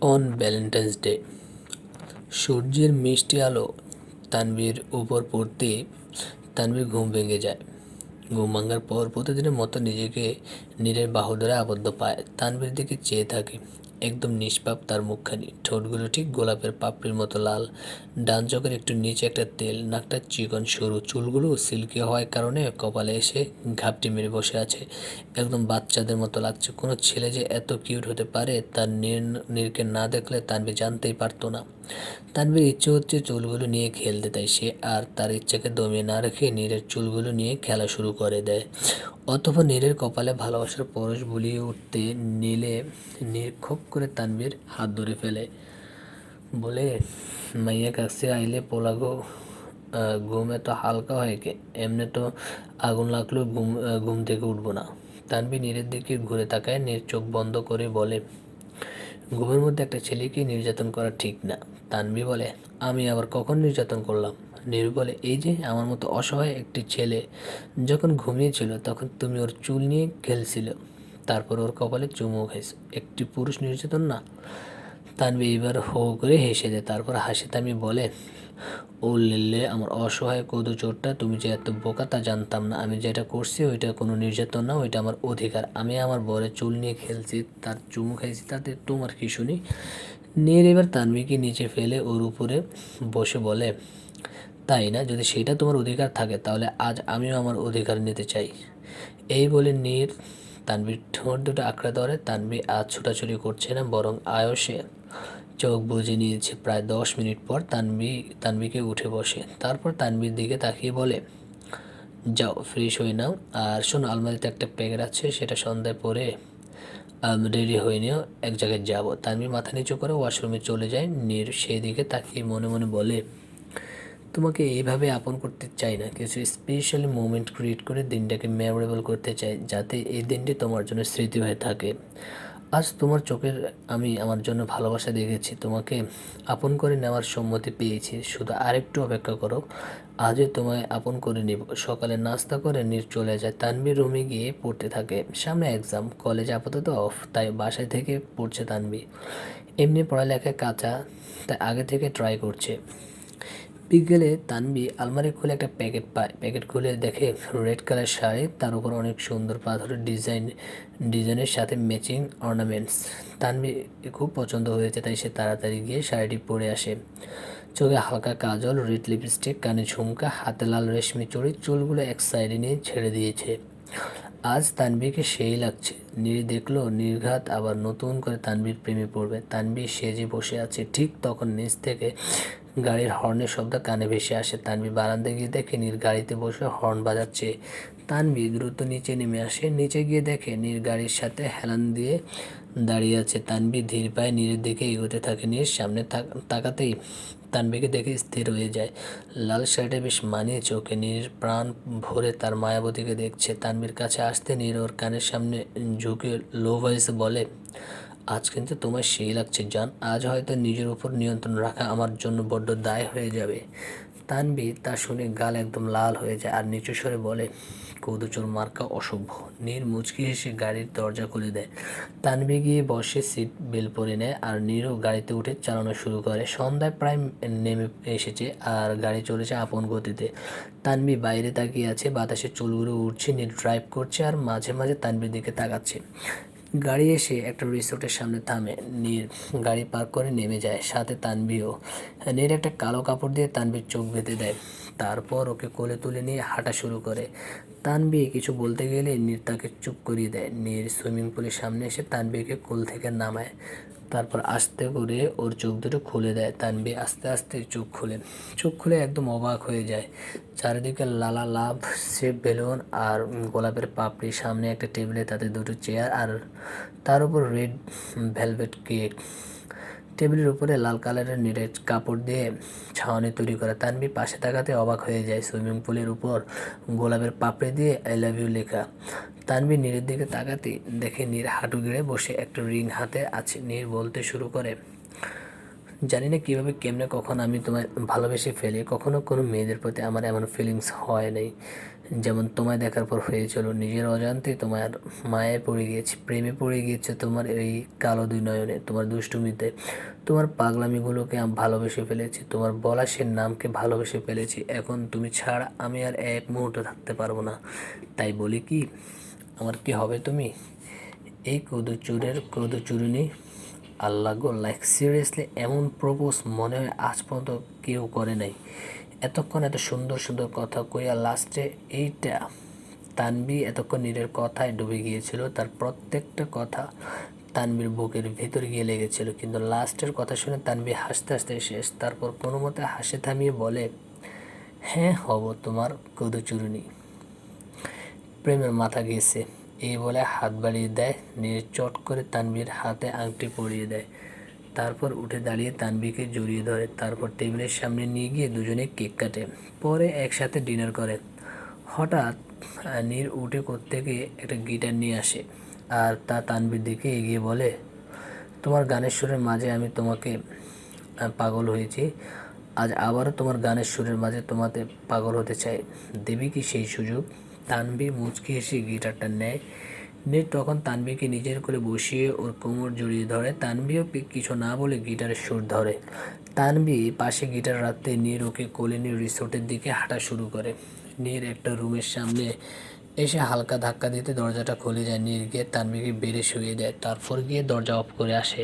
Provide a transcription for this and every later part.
On Valentine's day সূর্যের মিষ্টি আলো তানভীর উপর পড়তেই তানভীর ঘুম ভেঙে যায়। ঘুম ভাঙার পর প্রতিদিনের মতো নিজেকে নীরের বাহু ধরে আবদ্ধ পায়। তানভীর দিকে চেয়ে থাকে। একদম নিষ্পাপ তার মুখখানি, ঠোঁটগুলো ঠিক গোলাপের পাপড়ির মতো লাল, ডান চোখের একটু নিচে একটা তেল, নাকটা চিকন সরু, চুলগুলো সিল্কি হওয়ার কারণে কপালে এসে ঘাপটি মেরে বসে আছে। একদম বাচ্চাদের মতো লাগছে। কোনো ছেলে যে এত কিউট হতে পারে তার নীরকে না দেখলে তানভীর জানতেই পারতো না। তানভীর ইচ্ছে হচ্ছে চুলগুলো নিয়ে খেলতে, তাই সে আর তার ইচ্ছাকে দমিয়ে না রেখে নীরের চুলগুলো নিয়ে খেলা শুরু করে দেয়। অতঃপর নীরের কপালে ভালোবাসার পরশ বুলিয়ে উঠতে নীর খপ করে তানভীর হাত ধরে ফেলে, বলে, মাইয়া কাছে আইলে পোলাগো ঘুম এত হালকা হয় কে? এমনি তো আগুন লাগলেও ঘুম থেকে উঠবো না। তানভীর নীরের দিকে ঘুরে তাকায়। নীর চোখ বন্ধ করে বলে, ঘুমের মধ্যে একটা ছেলেকে নির্যাতন করা ঠিক না। তানভী বলে, আমি আবার কখন নির্যাতন করলাম? নীর বলে, এই যে আমার মতো অসহায় একটি ছেলে যখন ঘুমিয়েছিল তখন তুমি ওর চুল নিয়ে খেলছিলে, তারপর ওর কপালে চুমু খাইছো, একটি পুরুষ নির্যাতন না? তানভী এবার হো করে হেসে দেয়। তারপর হাসি থামিয়ে বলে, ও লিল্লে আমার অসহায় কদু চোরটা, তুমি যে এত বোকা তা জানতাম না। আমি যেটা করছি ওইটা কোনো নির্যাতন না, ওইটা আমার অধিকার। আমি আমার বরের চুল নিয়ে খেলছি, তার চুমু খাইছি, তাতে তোমার কি শুনি? নীর এবার তানভীকে নিচে ফেলে ওর উপরে বসে বলে, তাই না? যদি সেটা তোমার অধিকার থাকে তাহলে আজ আমিও আমার অধিকার নিতে চাই। এই বলে নীর তানভীর ঠোঁট দুটো আঁকড়ে ধরে। তানভী আজ ছোটাছুটি করছে না, বরং আয়সে চোখ বুজে নিয়েছে। প্রায় 10 মিনিট পর তানভীকে উঠে বসে। তারপর তানভীর দিকে তাকিয়ে বলে, যাও ফ্রেশ হয়ে নাও, আর শোনো, আলমারিতে একটা প্যাকেট আছে, সেটা সন্ধ্যায় পরে রেডি হয়ে নিও, এক জায়গায় যাবো। তানভীর মাথা নিচু করে ওয়াশরুমে চলে যায়। নীর সেই দিকে তাকিয়ে মনে মনে বলে, তোমাকে এইভাবে আপন করতে চাই না, কিছু স্পেশালি মোমেন্ট ক্রিয়েট করে দিনটাকে মেমোরেবল করতে চাই, যাতে এই দিনটি তোমার জন্য স্মৃতি হয়ে থাকে। আজ তোমার চোখের আমি আমার জন্য ভালোবাসা দেখেছি, তোমাকে আপন করে নেওয়ার সম্মতি পেয়েছি, শুধু আরেকটু অপেক্ষা করো, আজই তোমায় আপন করে নিব। সকালে নাস্তা করে নীর চলে যায়। তানভীর রুমে গিয়ে পড়তে থাকে। সামনে এক্সাম, কলেজ আপাতত অফ, তাই বাসায় থেকে পড়ছে তানভীর। এমনি পড়ালেখায় কাঁচা, তাই আগে থেকে ট্রাই করছে। বিকেলে তানভী আলমারি খুলে একটা প্যাকেট পায়। প্যাকেট খুলে দেখে রেড কালার শাড়ি, তার উপর অনেক সুন্দর পাথরের ডিজাইনের সাথে ম্যাচিং অর্নামেন্টস। তানভী খুব পছন্দ হয়েছে, তাই সে তাড়াতাড়ি গিয়ে শাড়িটি পরে আসে। চোখে হালকা কাজল, রেড লিপস্টিক, কানে ঝুমকা, হাতে লাল রেশমি চুড়ি, চুলগুলো এক সাইডে নিয়ে ছেড়ে দিয়েছে। আজ তানভীরকে সেই লাগছে। নীর দেখলো নির্ঘাত আবার নতুন করে তানভীর প্রেমে পড়বে। তানভীর সেজে বসে আছে, ঠিক তখন নিচ থেকে গাড়ির হর্নের শব্দ কানে ভেসে আসে। তানভীর বারান্দায় গিয়ে দেখে নীর গাড়িতে বসে হর্ন বাজাচ্ছে। তানভীর দ্রুত নিচে নেমে আসে। নিচে গিয়ে দেখে নীর গাড়ির সাথে হেলান দিয়ে দাঁড়িয়ে আছে। তানভীর ধীর পায়ে নীরের দিকে এগোতে থাকে। নীর সামনে তাকাতেই তানভীরকে দেখে স্থির হয়ে যায়। লাল শার্টে বেশ মানিয়েছে ওকে। নীর প্রাণ ভরে তার মায়াবতীকে দেখছে। তানভীর কাছে আসতে নীর ওর কানের সামনে ঝুঁকে লো ভয়েসে বলে, আজ কিন্তু তোমায় সেই লাগছে জান। আজ হয়তো নিজের উপর নিয়ন্ত্রণ রাখা আমার জন্য বড্ড দায় হয়ে যাবে। তানভীর তা শুনে গাল একদম লাল হয়ে যায় আর নিচু স্বরে বলে, কদুচোর মার্কা অসভ্য। নীর মুচকি হেসে গাড়ির দরজা খুলে দেয়। তানভীর গিয়ে বসে সিট বেল্ট পরে নেয় আর নীরও গাড়িতে উঠে চালানো শুরু করে। সন্ধ্যায় প্রায় নেমে এসেছে আর গাড়ি চলেছে আপন গতিতে। তানভীর বাইরে তাকিয়ে আছে, বাতাসে চুলগুলো উঠছে। নীর ড্রাইভ করছে আর মাঝে মাঝে তানভীর দিকে তাকাচ্ছে। গাড়ি এসে একটা রিসোর্টের সামনে থামে। নীর গাড়ি পার্ক করে নেমে যায়, সাথে তানভীরও। নীর একটা কালো কাপড় দিয়ে তানভীর চোখ বেঁধে দেয়, তারপর ওকে কোলে তুলে নিয়ে হাঁটা শুরু করে। তানভীর কিছু বলতে গেলে নীর তাকে চুপ করিয়ে দেয়। নীর সুইমিং পুলের সামনে এসে তানভীরকে কোল থেকে নামায়, তারপর আস্তে করে ওর চোখ দুটো খুলে দেয়। তানভীর আস্তে আস্তে চোখ খুলে একদম অবাক হয়ে যায়। চারিদিকে লালা লাভ শেপ বেলুন আর গোলাপের পাপড়ি, সামনে একটা টেবিলে তাতে দুটো চেয়ার আর তার উপর রেড ভেলভেট কেক। টেবিলের উপরে লাল কালারের নেটের কাপড় দিয়ে ছাউনি তৈরি করা। তানভীর পাশে তাকাতে অবাক হয়ে যায়। সুইমিং পুলের উপর গোলাপের পাপড়ি দিয়ে আই লাভ ইউ লেখা। তানভীর নীরের দিকে তাকাতে দেখে নীর হাঁটু গেড়ে বসে, একটা রিং হাতে আছে। নীর বলতে শুরু করে, জানি না কীভাবে কেমনে কখন আমি তোমায় ভালোবেসে ফেলি। কখনো কোনো মেয়েদের প্রতি আমার এমন ফিলিংস হয় নাই। যেমন তোমায় দেখার পর হয়েছিল, নিজের অজান্তেই তোমার মায়ায় পড়ে গিয়েছে, প্রেমে পড়ে গিয়েছে তোমার এই কালো দুই নয়নে, তোমার দুষ্টুমিতে, তোমার পাগলামিগুলোকে আমি ভালোবেসে ফেলেছি, তোমার বলা সে নামকে ভালোবেসে ফেলেছি। এখন তুমি ছাড়া আমি আর এক মুহূর্ত থাকতে পারবো না। তাই বলি কি, আমার কি হবে তুমি? এই কদুচুরিনি। আল্লাহ গো, লাইক সিরিয়াসলি এমন প্রপোজ মনে হয় আজ পর্যন্ত কেউ করে নাই। এতক্ষণ এত সুন্দর সুন্দর কথা কইয়া লাস্টে এইটা। তানভি এতক্ষণ নীরের কথায় ডুবে গিয়েছিল, তার প্রত্যেকটা কথা তানভীর বুকের ভেতর গিয়ে লেগেছিল, কিন্তু লাস্টের কথা শুনে তানভি হাসতে হাসতে শেষ। তারপর কোনো মতে হাসি থামিয়ে বলে, হ্যাঁ হব তোমার কদুচুরুনি, প্রেমের মাথা গেছে। এই বলে হাত বাড়িয়ে দেয় নীর, চট করে তানভীর হাতে আংটি পরিয়ে দেয়। তারপর উঠে দাঁড়িয়ে তানভীকে জড়িয়ে ধরে, তারপর টেবিলের সামনে নিয়ে গিয়ে দুজনে কেক কাটে, পরে একসাথে ডিনার করে। হঠাৎ নীর উঠে কোত্থেকে একটা গিটার নিয়ে আসে আর তা তানভীর দিকে এগিয়ে বলে, তোমার গানের সুরের মাঝে আমি তোমাকে পাগল হয়েছি, আজ আবারও তোমার গানের সুরের মাঝে তোমাতে পাগল হতে চাই, দেবী কি সেই সুযোগ? তানভী মুচকি হেসে গিটারটা নেয়। নীর তখন তানভীকে নিজের করে বসিয়ে ওর কোমর জড়িয়ে ধরে, তানভীও কিছু না বলে গিটারের সুর ধরে। তানভী পাশে গিটার রাখতে নীর ওকে কোলে নিয়ে রিসোর্টের দিকে হাঁটা শুরু করে। নীর একটা রুমের সামনে এসে হালকা ধাক্কা দিতে দরজাটা খুলে যায়। নীর গিয়ে তানভীকে বেড়ে শুয়ে দেয়, তারপর গিয়ে দরজা অফ করে আসে।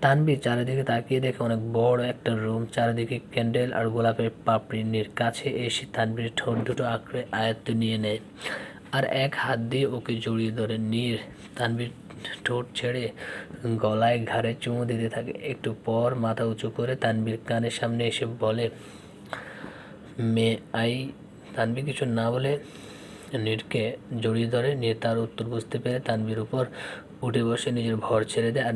তানভী চারিদিকে তাকিয়ে দেখে অনেক বড় একটা রুম, চারিদিকে ক্যান্ডেল আর গোলাপের পাপড়ি। নীর কাছে এসে তানভীর ঠোঁট দুটো আঁকড়ে আয়ত্তে নিয়ে নেয় আর এক হাত দিয়ে ওকে জড়িয়ে ধরে। নীর তানভীর ঠোঁট ছেড়ে গলায় ঘাড়ে চুমু দিতে থাকে। একটু পর মাথা উঁচু করে তানভীর কানের সামনে এসে বলে, মে আই? তানভী কিছু না বলে নীরকে জড়িয়ে ধরে। নীর তার উত্তর বুঝতে পেরে তানভীর উপর উঠে বসে নিজের ভর ছেড়ে দেয় আর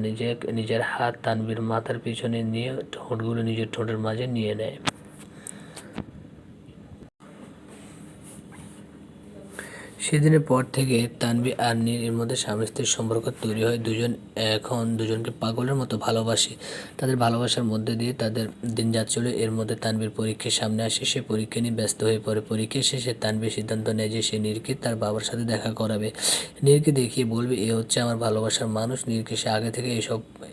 নিজের হাত তানভীর মাথার পিছনে নিয়ে ঠোঁটগুলো নিজের ঠোঁটের মাঝে নিয়ে নেয়। সেদিনের পর থেকে তানভী আর নীর এর মধ্যে স্বামী স্ত্রীর সম্পর্ক তৈরি হয়। দুজন এখন দুজনকে পাগলের মতো ভালোবাসে। তাদের ভালোবাসার মধ্যে দিয়ে তাদের দিন যাচ্ছিল। এর মধ্যে তানভীর পরীক্ষার সামনে আসে, সে পরীক্ষা নিয়ে ব্যস্ত হয়ে পড়ে। পরীক্ষা শেষে তানভীর সিদ্ধান্ত নেয় যে সে নীরকে তার বাবার সাথে দেখা করাবে, নীরকে দেখিয়ে বলবে এ হচ্ছে আমার ভালোবাসার মানুষ। নীরকে সে আগে থেকে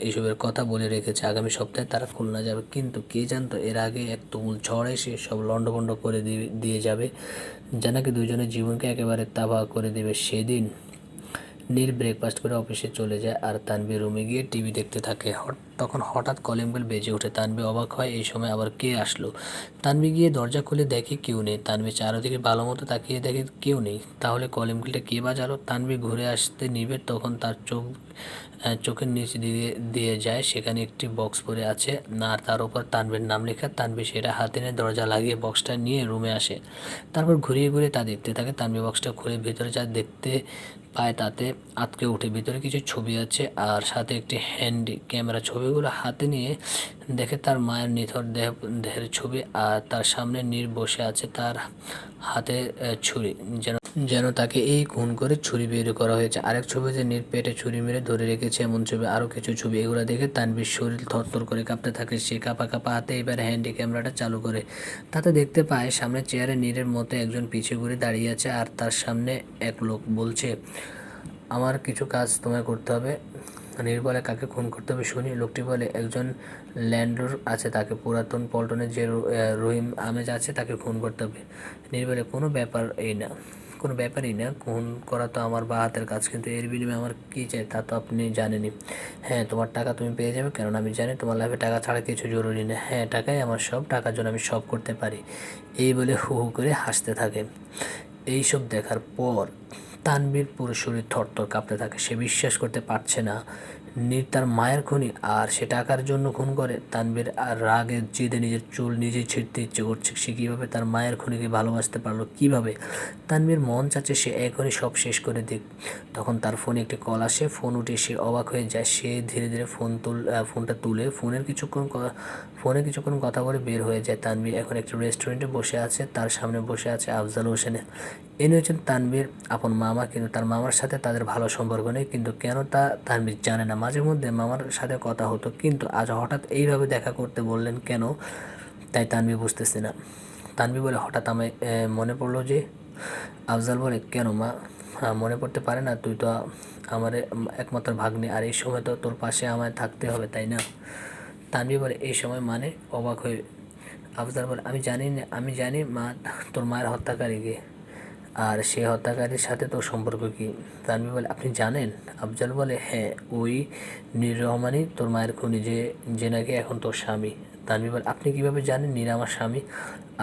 এসবের কথা বলে রেখেছে, আগামী সপ্তাহে তারা খুলনা যাবে। কিন্তু কে জানতো এর আগে এক তুমুল ঝড় এসে সব লণ্ডভণ্ড করে দিয়ে যাবে, যা নাকি দুজনের জীবনকে একেবারে তাবাহ করে দেবে। সেদিন নীর ব্রেকফাস্ট করে অফিসে চলে যায় আর তানভী রুমে গিয়ে টিভি দেখতে থাকে। তখন হঠাৎ কলিং বেল বেজে ওঠে। তানভী অবাক হয়, এই সময় আবার কে আসলো। তানভী গিয়ে দরজা খুলে দেখে কেউ নেই। তানভী চারদিকে ভালো মতো তাকিয়ে দেখে কেউ নেই। তাহলে কলিং বেলটা কে বাজালো? তানভী ঘুরে আসতে নিবে, তখন তার চোখের নিচে দিয়ে যায়, সেখানে একটি বক্স পড়ে আছে না, তার উপর তানভীর নাম লেখা। তানভী সেটা হাতে নিয়ে দরজা লাগিয়ে বক্সটা নিয়ে রুমে আসে। তারপর ঘুরিয়ে ঘুরিয়ে তা দেখতে থাকে। তানভী বক্সটা খুলে ভিতরে যা দেখতে পায় তাতে আটকে ওঠে। ভিতরে কিছু ছবি আছে আর সাথে একটি হ্যান্ডি ক্যামেরা। ছবিগুলো হাতে নিয়ে দেখে তার মায়ের নিথর দেহের ছবি আর তার সামনে নীর বসে আছে, তার হাতে ছুরি, যেন তাকে এই খুন করে ছুরি বের করা হয়েছে। আরেক ছবি যে নীর পেটে ছুরি মেরে ধরে রেখেছে এমন ছবি। আরও কিছু ছবি। এগুলো দেখে তানভীর শরীর থরথর করে কাঁপতে থাকে। সে কাঁপা কাঁপা হাতে এবার হ্যান্ডি ক্যামেরাটা চালু করে। তাতে দেখতে পায় সামনে চেয়ারে নীরের মতো একজন পিছিয়ে ঘুরে দাঁড়িয়ে আছে আর তার সামনে এক লোক বলছে, আমার কিছু কাজ তোমায় করতে হবে। নীর বলে, কাকে খুন করতে হবে শুনি। লোকটি বলে, একজন ল্যান্ডলর্ড আছে, তাকে পুরাতন পল্টনে যে রহিম আমেজ আছে তাকে খুন করতে হবে। নীর বলে, কোনো ব্যাপারই না, খুন করা তো আমার বা হাতের কাজ, কিন্তু এর বিনিময়ে আমার কী চাই তা তো আপনি জানেনই। হ্যাঁ, তোমার টাকা তুমি পেয়ে যাবে, কারণ আমি জানি তোমার লাইফে টাকা ছাড়া কিছু জরুরি না। হ্যাঁ, টাকাই আমার সব, টাকার জন্য আমি সব করতে পারি। এই বলে হু হু করে হাসতে থাকে। এইসব দেখার পর তানভীর পুরো শরীর থরথর কাঁপতে থাকে। সে বিশ্বাস করতে পারছে না নীর তার মায়ের খুনি আর সে টাকার জন্য খুন করে। তানভীর আর রাগে জিদে নিজের চুল নিজেই ছিঁড়তে ইচ্ছে করছে। সে কীভাবে তার মায়ের খুনিকে ভালোবাসতে পারলো, কীভাবে? তানভীর মন চাচ্ছে সে এখনই সব শেষ করে দিক। তখন তার ফোনে একটি কল আসে। ফোন উঠে সে অবাক হয়ে যায়। সে ধীরে ধীরে ফোনটা তুলে ফোনে কিছুক্ষণ কথা বলে বের হয়ে যায়। তানভীর এখন একটি রেস্টুরেন্টে বসে আছে, তার সামনে বসে আছে আফজাল হোসেনে। ইনি হচ্ছেন তানভীর আপন মামা, কিন্তু তার মামার সাথে তাদের ভালো সম্পর্ক নেই, কিন্তু কেন তা তানভীর জানে না। মাঝে মধ্যে মামার সাথে কথা হতো, কিন্তু আজ হঠাৎ এইভাবে দেখা করতে বললেন কেন, তাই তানভীর বুঝতেছে না। তানভীর বলে, হঠাৎ আমায় মনে পড়লো যে আফজাল বলে, কেন মা? মনে পড়তে পারে না? তুই তো আমার একমাত্র ভাগ্নে, আর এই সময় তো তোর পাশে আমায় থাকতে হবে, তাই না? তানভীর বলে, এই সময় মানে? অবাক হয়ে আফজাল বলে, আমি জানি মা, তোর মায়ের হত্যাকারী কে, আর সে হত্যাকারীর সাথে তোর সম্পর্ক কী? তানভীর বলে, আপনি জানেন? আফজাল বলে, হ্যাঁ, ওই নীর রহমানই তোর মায়ের খুনি, যে নাকি এখন তোর স্বামী। তানভীর বলে, আপনি কীভাবে জানেন নীর আমার স্বামী?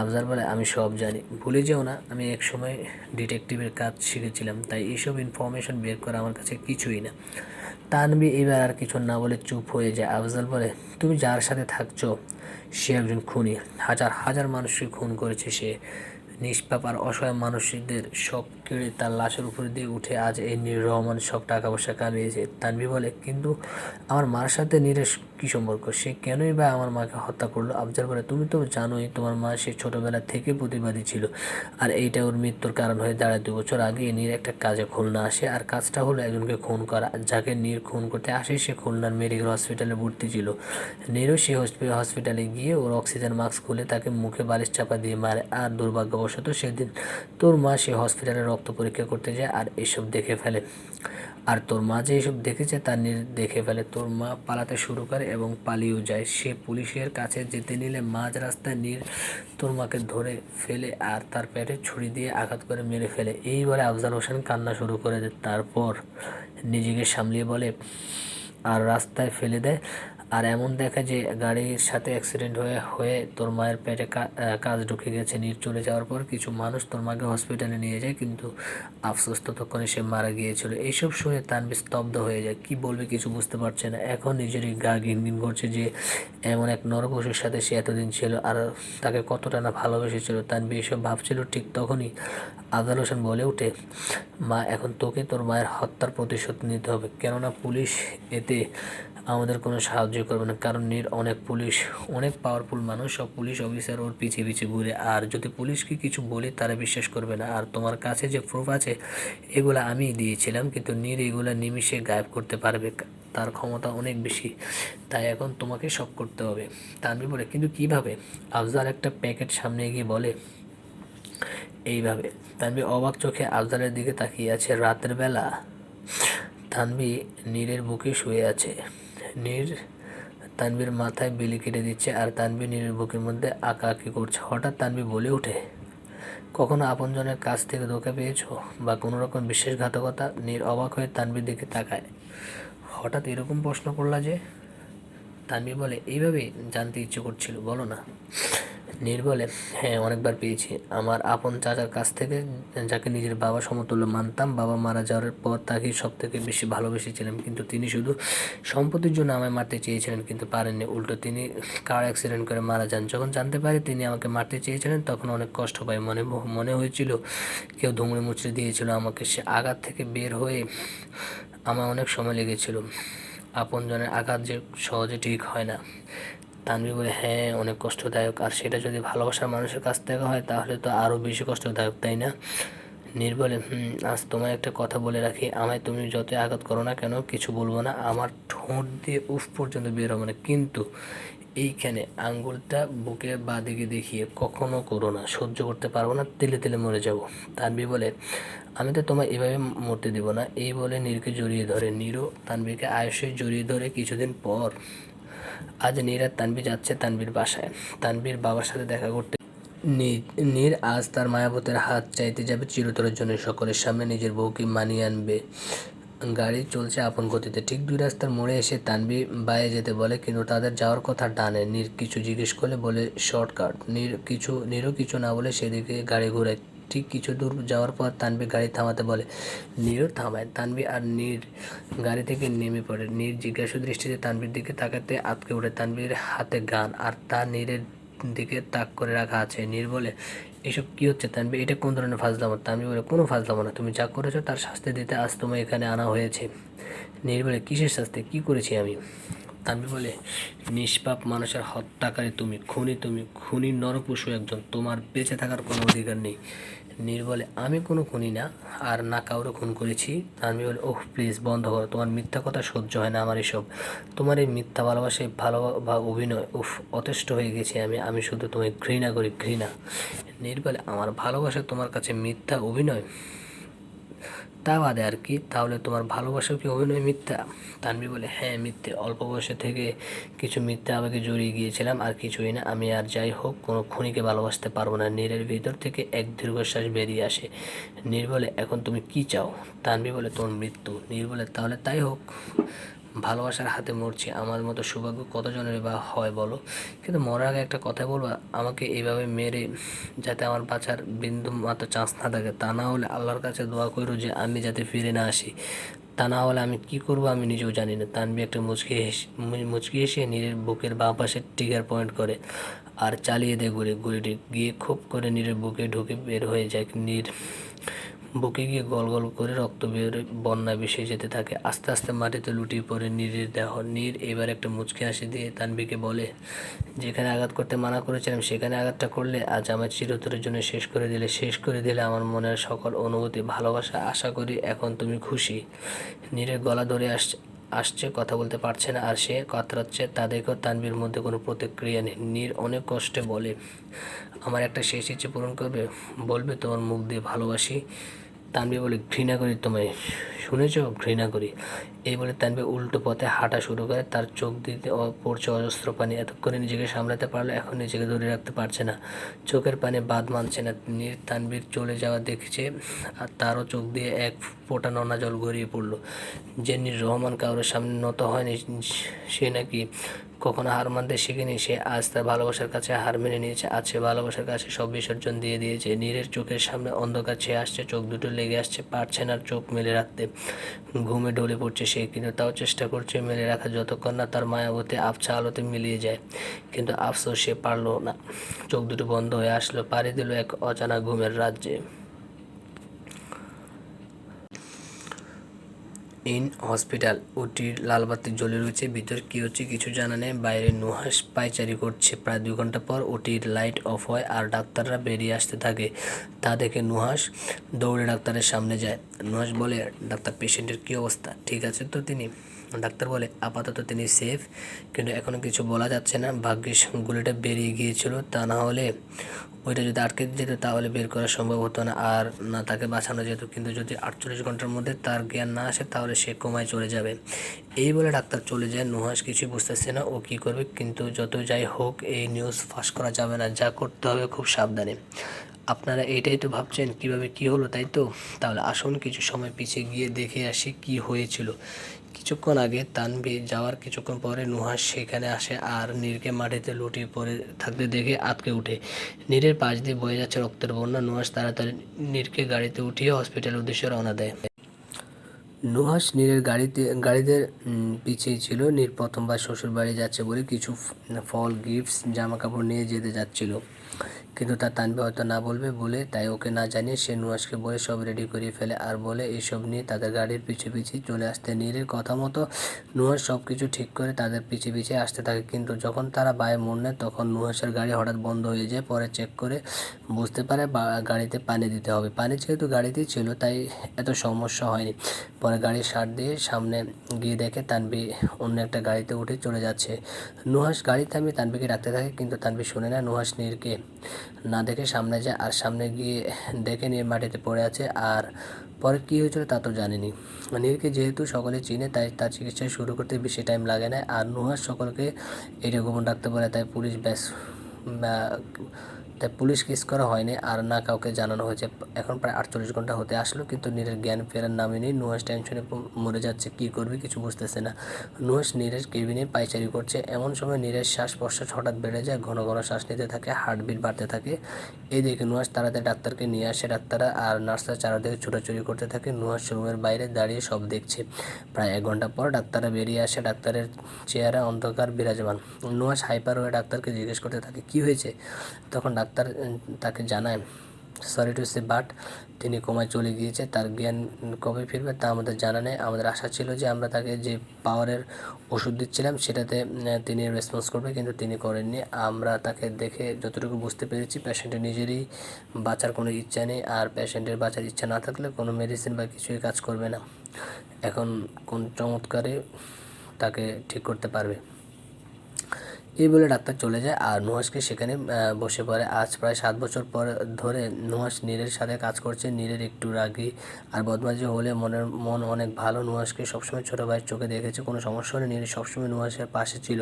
আফজাল বলে, আমি সব জানি, ভুলে যেও না, আমি একসময় ডিটেকটিভের কাজ শিখেছিলাম, তাই এইসব ইনফরমেশন বের করা আমার কাছে কিছুই না। তানভীর এবার আর কিছু না বলে চুপ হয়ে যায়। আফজাল বলে, তুমি যার সাথে থাকছো সে একজন খুনি, হাজার হাজার মানুষকে খুন করেছে সে, নিষ্পাপ আর অসহায় মানুষদের সব কেড়ে তার লাশের উপর দিয়ে উঠে আজ এই নীর রহমান সব টাকা পয়সা কামিয়েছে। তানভীর বলে, কিন্তু আমার মার সাথে নীরের কী সম্পর্ক? সে কেনই বা আমার মাকে হত্যা করলো? আফজাল বলে, তুমি তো জানোই তোমার মা সে ছোটোবেলা থেকে প্রতিবাদী ছিল, আর এইটা ওর মৃত্যুর কারণ হয়ে দাঁড়ায়। 2 বছর আগে নীর একটা কাজে খুলনা আসে, আর কাজটা হলো একজনকে খুন করা। যাকে নীর খুন করতে আসে সে খুলনার মেডিকেল হসপিটালে ভর্তি ছিল। নীরও সেই হসপিটালে গিয়ে ওর অক্সিজেন মাস্ক খুলে তাকে মুখে বালিশ চাপা দিয়ে মারে, আর দুর্ভাগ্যবশত সেদিন তোর মা সে হসপিটালে রক্ত পরীক্ষা করতে যায় আর এসব দেখে ফেলে। আর তোর মা যে এসব দেখেছে তা নীর দেখে ফেলে। তোর মা পালাতে শুরু করে এবং পালিয়েও যায়। সে পুলিশের কাছে যেতে নিলে মাঝ রাস্তায় নীর তোর মাকে ধরে ফেলে আর তার পেটে ছুরি দিয়ে আঘাত করে মেরে ফেলে। এই বলে আফজাল হোসেন কান্না শুরু করে দেয়। তারপর নিজেকে সামলিয়ে বলে, আর রাস্তায় ফেলে দেয়। আর এমন দেখা যে গাড়ির সাথে অ্যাক্সিডেন্ট হয়ে তোর মায়ের পেটে কাজ ঢুকে গেছে। নীর চলে যাওয়ার পর কিছু মানুষ তোর মাকে হসপিটালে নিয়ে যায়, কিন্তু আফসোস ততক্ষণে সে মারা গিয়েছিল। এইসব শুনে তানভীর স্তব্ধ হয়ে যায়, কি বলবে কিছু বুঝতে পারছে না। এখন নিজেরই গা ঘিনঘিন করছে যে এমন এক নরপশুর সাথে সে এতদিন ছিল, আর তাকে কতটা না ভালোবেসেছিল। তানভীর এসব ভাবছিল, ঠিক তখনই আফজাল হোসেন বলে ওঠে, মা, এখন তোকে তোর মায়ের হত্যার প্রতিশোধ নিতে হবে, কেননা পুলিশ এতে আমাদের কোনো সাহায্য করবে না, কারণ নীর অনেক পাওয়ারফুল মানুষ, সব পুলিশ অফিসার ওর পিছিয়ে পিছিয়ে ঘুরে, আর যদি পুলিশকে কিছু বলি তারা বিশ্বাস করবে না। আর তোমার কাছে যে প্রুফ আছে এগুলো আমি দিয়েছিলাম, কিন্তু নীর এগুলো নিমিষে গায়েব করতে পারবে, তার ক্ষমতা অনেক বেশি, তাই এখন তোমাকে সব করতে হবে। তানভীর বলে, কিন্তু কিভাবে? আফজাল একটা প্যাকেট সামনে গিয়ে বলে, এইভাবে। তানভীর অবাক চোখে আফজালের দিকে তাকিয়ে আছে। রাতের বেলা তানভীর নীরের বুকে শুয়ে আছে। নীর তানভীর মাথায় বিলি কেটে দিচ্ছে, আর তানভীর নীরের বুকের মধ্যে আঁকাআঁকি করছে। হঠাৎ তানভীর বলে ওঠে, কখনো আপনজনের কাছ থেকে ধোঁকা পেয়েছো, বা কোনো রকম বিশ্বাসঘাতকতা? নীর অবাক হয়ে তানভীর দিকে তাকায়। হঠাৎ এরকম প্রশ্ন করলা যে? তানভীর বলে, এইভাবেই জানতে ইচ্ছে করছিল, বলো না। নীর বলে, হ্যাঁ, অনেকবার পেয়েছি। আমার আপন চাচার কাছ থেকে, যাকে নিজের বাবা সমতুল্য মানতাম। বাবা মারা যাওয়ার পর তাকেই সব থেকে বেশি ভালোবেসেছিলাম, কিন্তু তিনি শুধু সম্পত্তির জন্য আমায় মারতে চেয়েছিলেন, কিন্তু পারেননি। উল্টো তিনি কার অ্যাক্সিডেন্ট করে মারা যান। যখন জানতে পারি তিনি আমাকে মারতে চেয়েছিলেন, তখন অনেক কষ্ট পাই। মনে হয়েছিল কেউ ধুমড়ে মুচড়ে দিয়েছিল আমাকে। সে আঘাত থেকে বের হয়ে আমার অনেক সময় লেগেছিল। আপনজনের আঘাত যে সহজে ঠিক হয় না। তানভীর বলে, হ্যাঁ, অনেক কষ্টদায়ক, আর সেটা যদি ভালোবাসার মানুষের কাছ থেকে হয় তাহলে তো আরও বেশি কষ্টদায়ক, তাই না? নীর বলে, আজ তোমায় একটা কথা বলে রাখি, আমায় তুমি যতই আঘাত করো না কেন কিছু বলবো না, আমার ঠোঁট দিয়ে উফ পর্যন্ত বের হবে না, কিন্তু এইখানে আঙ্গুলটা বুকের বাঁ দিকে দেখিয়ে কখনো করো না, সহ্য করতে পারবো না, তেলে তেলে মরে যাব। তানভীর বলে, আমি তো তোমায় এভাবে মরতে দেবো না। এই বলে নীরকে জড়িয়ে ধরে। নীরও তানভীরকে আয়ুষে জড়িয়ে ধরে। কিছুদিন পর আজ নীর আর তানভীর যাচ্ছে তানভীর বাসায় তানভীর বাবার সাথে দেখা করতে। নীর আজ তার মায়াবতের হাত চাইতে যাবে চিরতরের জন্য। সকলের সামনে নিজের বউকে মানিয়ে আনবে। গাড়ি চলছে আপন গতিতে। ঠিক 2 রাস্তার মোড়ে এসে তানভীর বায়ে যেতে বলে, কিন্তু তাদের যাওয়ার কথা ডানে। নীর কিছু জিজ্ঞেস করলে বলে শর্টকাট। নীরও কিছু না বলে সেদিকে গাড়ি ঘোরায়। ঠিক কিছু দূর যাওয়ার পর তানভীর গাড়ি থামাতে বলে। নীরও থামায়। তানভীর আর নীর গাড়ি থেকে নেমে পড়ে। নীর জিজ্ঞাসু দৃষ্টিতে তানভীর দিকে তাকাতে আঁতকে ওঠে। তানভীরের হাতে গান, আর তা নীরের দিকে তাক করে রাখা আছে। নীর বলে, এসব কী হচ্ছে তানভীর? এটা কোন ধরনের ফাজলামো? তানভীর বলে, কোনো ফাজলামো না, তুমি যা করেছো তার শাস্তি দিতে আজ তোমায় এখানে আনা হয়েছে। নীর বলে, কিসের শাস্তি? কী করেছি আমি? তানভীর বলে, নিষ্পাপ মানুষের হত্যাকারী তুমি, খুনি নরপশু একজন, তোমার বেঁচে থাকার কোনো অধিকার নেই। নীর বলে, আমি কোনো খুনি না, আর না কাউরে খুন করেছি। তানভীর বলে, ওহ প্লিজ বন্ধ করো, তোমার মিথ্যা কথা সহ্য হয় না আমার এসব। তোমার এই মিথ্যা ভালোবাসায় অভিনয়, উফ, অতিষ্ঠ হয়ে গেছি আমি শুধু তোমায় ঘৃণা করি, ঘৃণা। নীর বলে, আমার ভালোবাসা তোমার কাছে মিথ্যা অভিনয়? তা বাদে আর কি, তাহলে তোমার ভালোবাসা কি অভিনয় মিথ্যা? তানভীর বলে, হ্যাঁ মিথ্যে, অল্প বয়সে থেকে কিছু মিথ্যা আবেগে জড়িয়ে গিয়েছিলাম, আর কিছুই না। আমি আর যাই হোক কোনো খুনিকে ভালোবাসতে পারবো না। নীরের ভিতর থেকে এক দীর্ঘশ্বাস বেরিয়ে আসে। নীর বলে, এখন তুমি কি চাও? তানভীর বলে, তোমার মৃত্যু। নীর বলে, তাহলে তাই হোক, ভালোবাসার হাতে মরছি। আমার মতো সৌভাগ্য কতজনের বা হয় বলো? কিন্তু মরার আগে একটা কথা বলবা, আমাকে এইভাবে মেরে যাতে আমার বাঁচার বিন্দু মাত্র চান্স না থাকে। তা না হলে আল্লাহর কাছে দোয়া করো যে আমি যাতে ফিরে না আসি। তা না হলে আমি কি করবো আমি নিজেও জানি না। তানভীর একটা মুচকি হেসে নীরের বুকের বাঁ পাশে ট্রিগার পয়েন্ট করে আর চালিয়ে দেয় গুলিটি গিয়ে খুব করে নীরের বুকে ঢুকে বের হয়ে যায়। নীর বুকে গিয়ে গল গল করে রক্ত বের বন্যা ভেসে যেতে থাকে। আস্তে আস্তে মাটিতে লুটিয়ে পড়ে নীরের দেহ। নীর এবার একটা মুচকি হাসি দিয়ে তানভীরকে বলে, যেখানে আঘাত করতে মানা করেছিলাম সেখানে আঘাতটা করলে, আজ আমার চিরতরের জন্য শেষ করে দিলে আমার মনের সকল অনুভূতি, ভালোবাসা। আশা করি এখন তুমি খুশি। নীরের গলা ধরে আসছে, কথা বলতে পারছে না, আর সে কাতরাচ্ছে। তা দেখেও তানভীর মধ্যে কোনো প্রতিক্রিয়া নেই। নীর অনেক কষ্টে বলে, আমার একটা শেষ ইচ্ছে পূরণ করবে? বলবে তোমার মুখ দিয়ে ভালোবাসি? তানভীর বলে, ঘৃণা করি তোমায়, শুনেছ? ঘৃণা করি। এই বলে তানভীর উল্টো পথে হাঁটা শুরু করে। তার চোখ দিতে পড়ছে অজস্র পানি। এতক্ষণে নিজেকে সামলাতে পারলো, এখন নিজেকে ধরে রাখতে পারছে না। চোখের পানি বাদ মানছে না। নীর তানভীর চলে যাওয়া দেখছে, আর তারও চোখ দিয়ে এক ফোঁটা নোনা জল গড়িয়ে পড়লো। যে নীর রহমান কাউরের সামনে নত হয়নি, সে নাকি কখনো হার মানতে শিখেনি, সে আজ তার ভালোবাসার কাছে হার মেনে নিয়েছে। আজ সে ভালোবাসার কাছে সব বিসর্জন দিয়ে দিয়েছে। নীরের চোখের সামনে অন্ধকার ছেয়ে আসছে, চোখ দুটো লেগে আসছে, পারছে না চোখ মেলে রাখতে। ঘুমে ঢলে পড়ছে সে, কিন্তু তাও চেষ্টা করছে মেলে রাখা, যতক্ষণ না তার মায়াবতী আবছা আলোতে মিলিয়ে যায়। কিন্তু আফসোস, সে পারল না। চোখ দুটো বন্ধ হয়ে আসলো, পাড়ি দিল এক অজানা ঘুমের রাজ্যে। In hospital. ওটির লালবাতি জ্বলে রয়েছে, ভিতর কি হচ্ছে কিছু জানা নেই। বাইরে নুহাস পায়চারি করছে। প্রায় 2 ঘন্টা পর ওটির লাইট অফ হয় আর ডাক্তাররা বেরিয়ে আসতে থাকে। তা দেখে নুহাস দৌড়ে ডাক্তারের সামনে যায়। নুহাস বলে, ডাক্তার, পেশেন্টের কী অবস্থা? ঠিক আছে তো তিনি? ডাক্তার বলে, আপাতত তিনি সেফ, কিন্তু এখনও কিছু বলা যাচ্ছে না। ভাগ্যিস গুলিটা বেরিয়ে গিয়েছিল, তা না হলে ওইটা যদি আটকে যেত তাহলে বের করা সম্ভব হতো না, আর না তাকে বাঁচানো যেত। কিন্তু যদি 48 ঘন্টার মধ্যে তার জ্ঞান না আসে তাহলে সে কোমায় চলে যাবে। এই বলে ডাক্তার চলে যায়। নুহাস কিছুই বুঝতেছে না ও কী করবে, কিন্তু যত যাই হোক এই নিউজ ফাঁস করা যাবে না, যা করতে হবে খুব সাবধানে। আপনারা এইটাই তো ভাবছেন কিভাবে কি হলো, তাই তো? তাহলে আসুন কিছু সময় পিছিয়ে গিয়ে দেখে আসি কি হয়েছিল। কিছুক্ষণ আগে তানভীর যাওয়ার কিছুক্ষণ পরে নুহাস সেখানে আসে আর নীরকে মাটিতে লুটিয়ে পড়ে থাকতে দেখে আঁতকে ওঠে। নীরের পাশ দিয়ে বয়ে যাচ্ছে রক্তের বন্যা। নুহাস তাড়াতাড়ি নীরকে গাড়িতে উঠিয়ে হসপিটালের উদ্দেশ্যে রওনা দেয়। নুহাস নীরের গাড়িতে পিছিয়ে ছিল। নীর প্রথমবার শ্বশুর বাড়ি যাচ্ছে বলে কিছু ফল, গিফটস, জামা কাপড় নিয়ে যেতে যাচ্ছিল, কিন্তু তার তানভীর হয়তো না বলবে বলে তাই ওকে না জানিয়ে সে নুহাসকে বলে সব রেডি করিয়ে ফেলে আর বলে এইসব নিয়ে তাদের গাড়ির পিছু পিছিয়ে চলে আসতে। নীরের কথা মতো নুহাস সব কিছু ঠিক করে তাদের পিছিয়ে পিছিয়ে আসতে থাকে, কিন্তু যখন তারা বায়ে মোড় নেয় তখন নুহাসের গাড়ি হঠাৎ বন্ধ হয়ে যায়। পরে চেক করে বুঝতে পারে গাড়িতে পানি দিতে হবে। পানি যেহেতু গাড়িতেই ছিল তাই এত সমস্যা হয়নি। পরে গাড়ির সার দিয়ে সামনে গিয়ে দেখে তানভীর অন্য একটা গাড়িতে উঠে চলে যাচ্ছে। নুহাস গাড়ি থামিয়ে তানভীরকে ডাকতে থাকে, কিন্তু তানভীর শুনে না। নুহাস নীরকে না দেখে সামনে যায়, আর সামনে গিয়ে দেখে নীর মাটিতে পড়ে আছে। আর পরে কী হয়েছিল তা তো জানিনি। নীরকে যেহেতু সকলে চিনে তাই তার চিকিৎসা শুরু করতে বেশি টাইম লাগে না। আর নুহাস সকলকে এটা গোপন রাখতে পারে, তাই পুলিশ কেস করা হয়নি আর না কাউকে জানানো হয়েছে। এখন প্রায় 48 ঘন্টা হতে আসলো, কিন্তু নীরের জ্ঞান ফেরার নামই নেই। নুহাস টেনশনে মরে যাচ্ছে, কী করবে কিছু বুঝতেছে না। নুহাস নীরের কেবিনে পায়চারি করছে। এমন সময় নীরের শ্বাস প্রশ্বাস হঠাৎ বেড়ে যায়, ঘন ঘন শ্বাস নিতে থাকে, হার্টবিট বাড়তে থাকে। এই দেখে নুহাস তাড়াতাড়ি ডাক্তারকে নিয়ে আসে। ডাক্তাররা আর নার্সরা চারদিকে ছোটাছুটি করতে থাকে। নুহাস রুমের বাইরে দাঁড়িয়ে সব দেখছে। প্রায় 1 ঘন্টা পর ডাক্তাররা বেরিয়ে আসে। ডাক্তারের চেহারা অন্ধকার বিরাজমান। নুহাস হাইপার হয়ে ডাক্তারকে জিজ্ঞেস করতে থাকে, কী হয়েছে? তখন ডাক্তার তাকে জানায়, সরি টু সে বাট তিনি কোমায় চলে গিয়েছে। তার জ্ঞান কবে ফিরবে তা আমাদের জানা নেই। আমাদের আশা ছিল যে আমরা তাকে যে পাওয়ারের ওষুধ দিচ্ছিলাম সেটাতে তিনি রেসপন্স করবে, কিন্তু তিনি করেননি। আমরা তাকে দেখে যতটুকু বুঝতে পেরেছি পেশেন্টের নিজেরই বাঁচার কোনো ইচ্ছা নেই, আর পেশেন্টের বাঁচার ইচ্ছা না থাকলে কোনো মেডিসিন বা কিছুই কাজ করবে না। এখন কোন চমৎকারে তাকে ঠিক করতে পারবে। এই বলে ডাক্তার চলে যায় আর নুহাসকে সেখানে বসে পড়ে। আজ প্রায় 7 বছর পর ধরে নুহাস নীরের সাথে কাজ করছে। নীরের একটু রাগী আর বদমাশি হলে মন অনেক ভালো। নুহাসকে সবসময় ছোটো ভাইয়ের চোখে দেখেছে, কোনো সমস্যা হলে নীর সবসময় নুহাসের পাশে ছিল।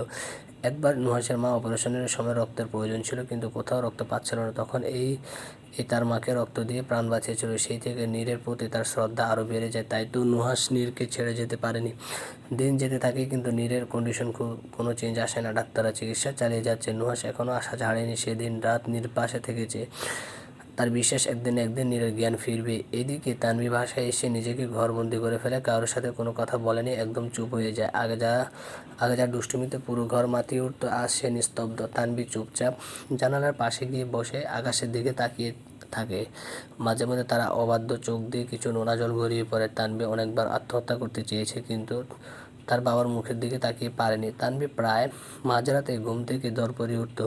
একবার নুহাসের মা অপারেশনের সময় রক্তের প্রয়োজন ছিল, কিন্তু কোথাও রক্ত পাচ্ছিল না। তখন এই তার মাকে রক্ত দিয়ে প্রাণ বাঁচিয়েছিল। সেই থেকে নীরের প্রতি তার শ্রদ্ধা আরও বেড়ে যায়। তাই তো নুহাস নীরকে ছেড়ে যেতে পারেনি। দিন যেতে থাকে কিন্তু নীরের কন্ডিশন কোনো চেঞ্জ আসে না। ডাক্তাররা চিকিৎসা চালিয়ে যাচ্ছে, নুহাস এখনও আশা ছাড়েনি। সেদিন রাত নীর পাশে থেকেছে। তার বিশ্বাস একদিন নীরের জ্ঞান ফিরবে। এদিকে তানভি বাসায় এসে নিজেকে ঘরবন্দি করে ফেলে। কারোর সাথে কোনো কথা বলেনি, একদম চুপ হয়ে যায়। আগে যা দুষ্টুমিতে পুরো ঘর মাতিয়ে উঠতো, আজ সে নিস্তব্ধ। তানভি চুপচাপ জানালার পাশে গিয়ে বসে আকাশের দিকে তাকিয়ে থাকে। মাঝে মাঝে তারা অবাধ্য চোখ দিয়ে কিছু নোনা জল গড়িয়ে পড়ে। তানভি অনেকবার আত্মহত্যা করতে চেয়েছে, কিন্তু তার বাবার মুখের দিকে তাকিয়ে পারেনি। তানভি প্রায় মাঝরাতে ঘুম থেকে দরপড়ে উঠত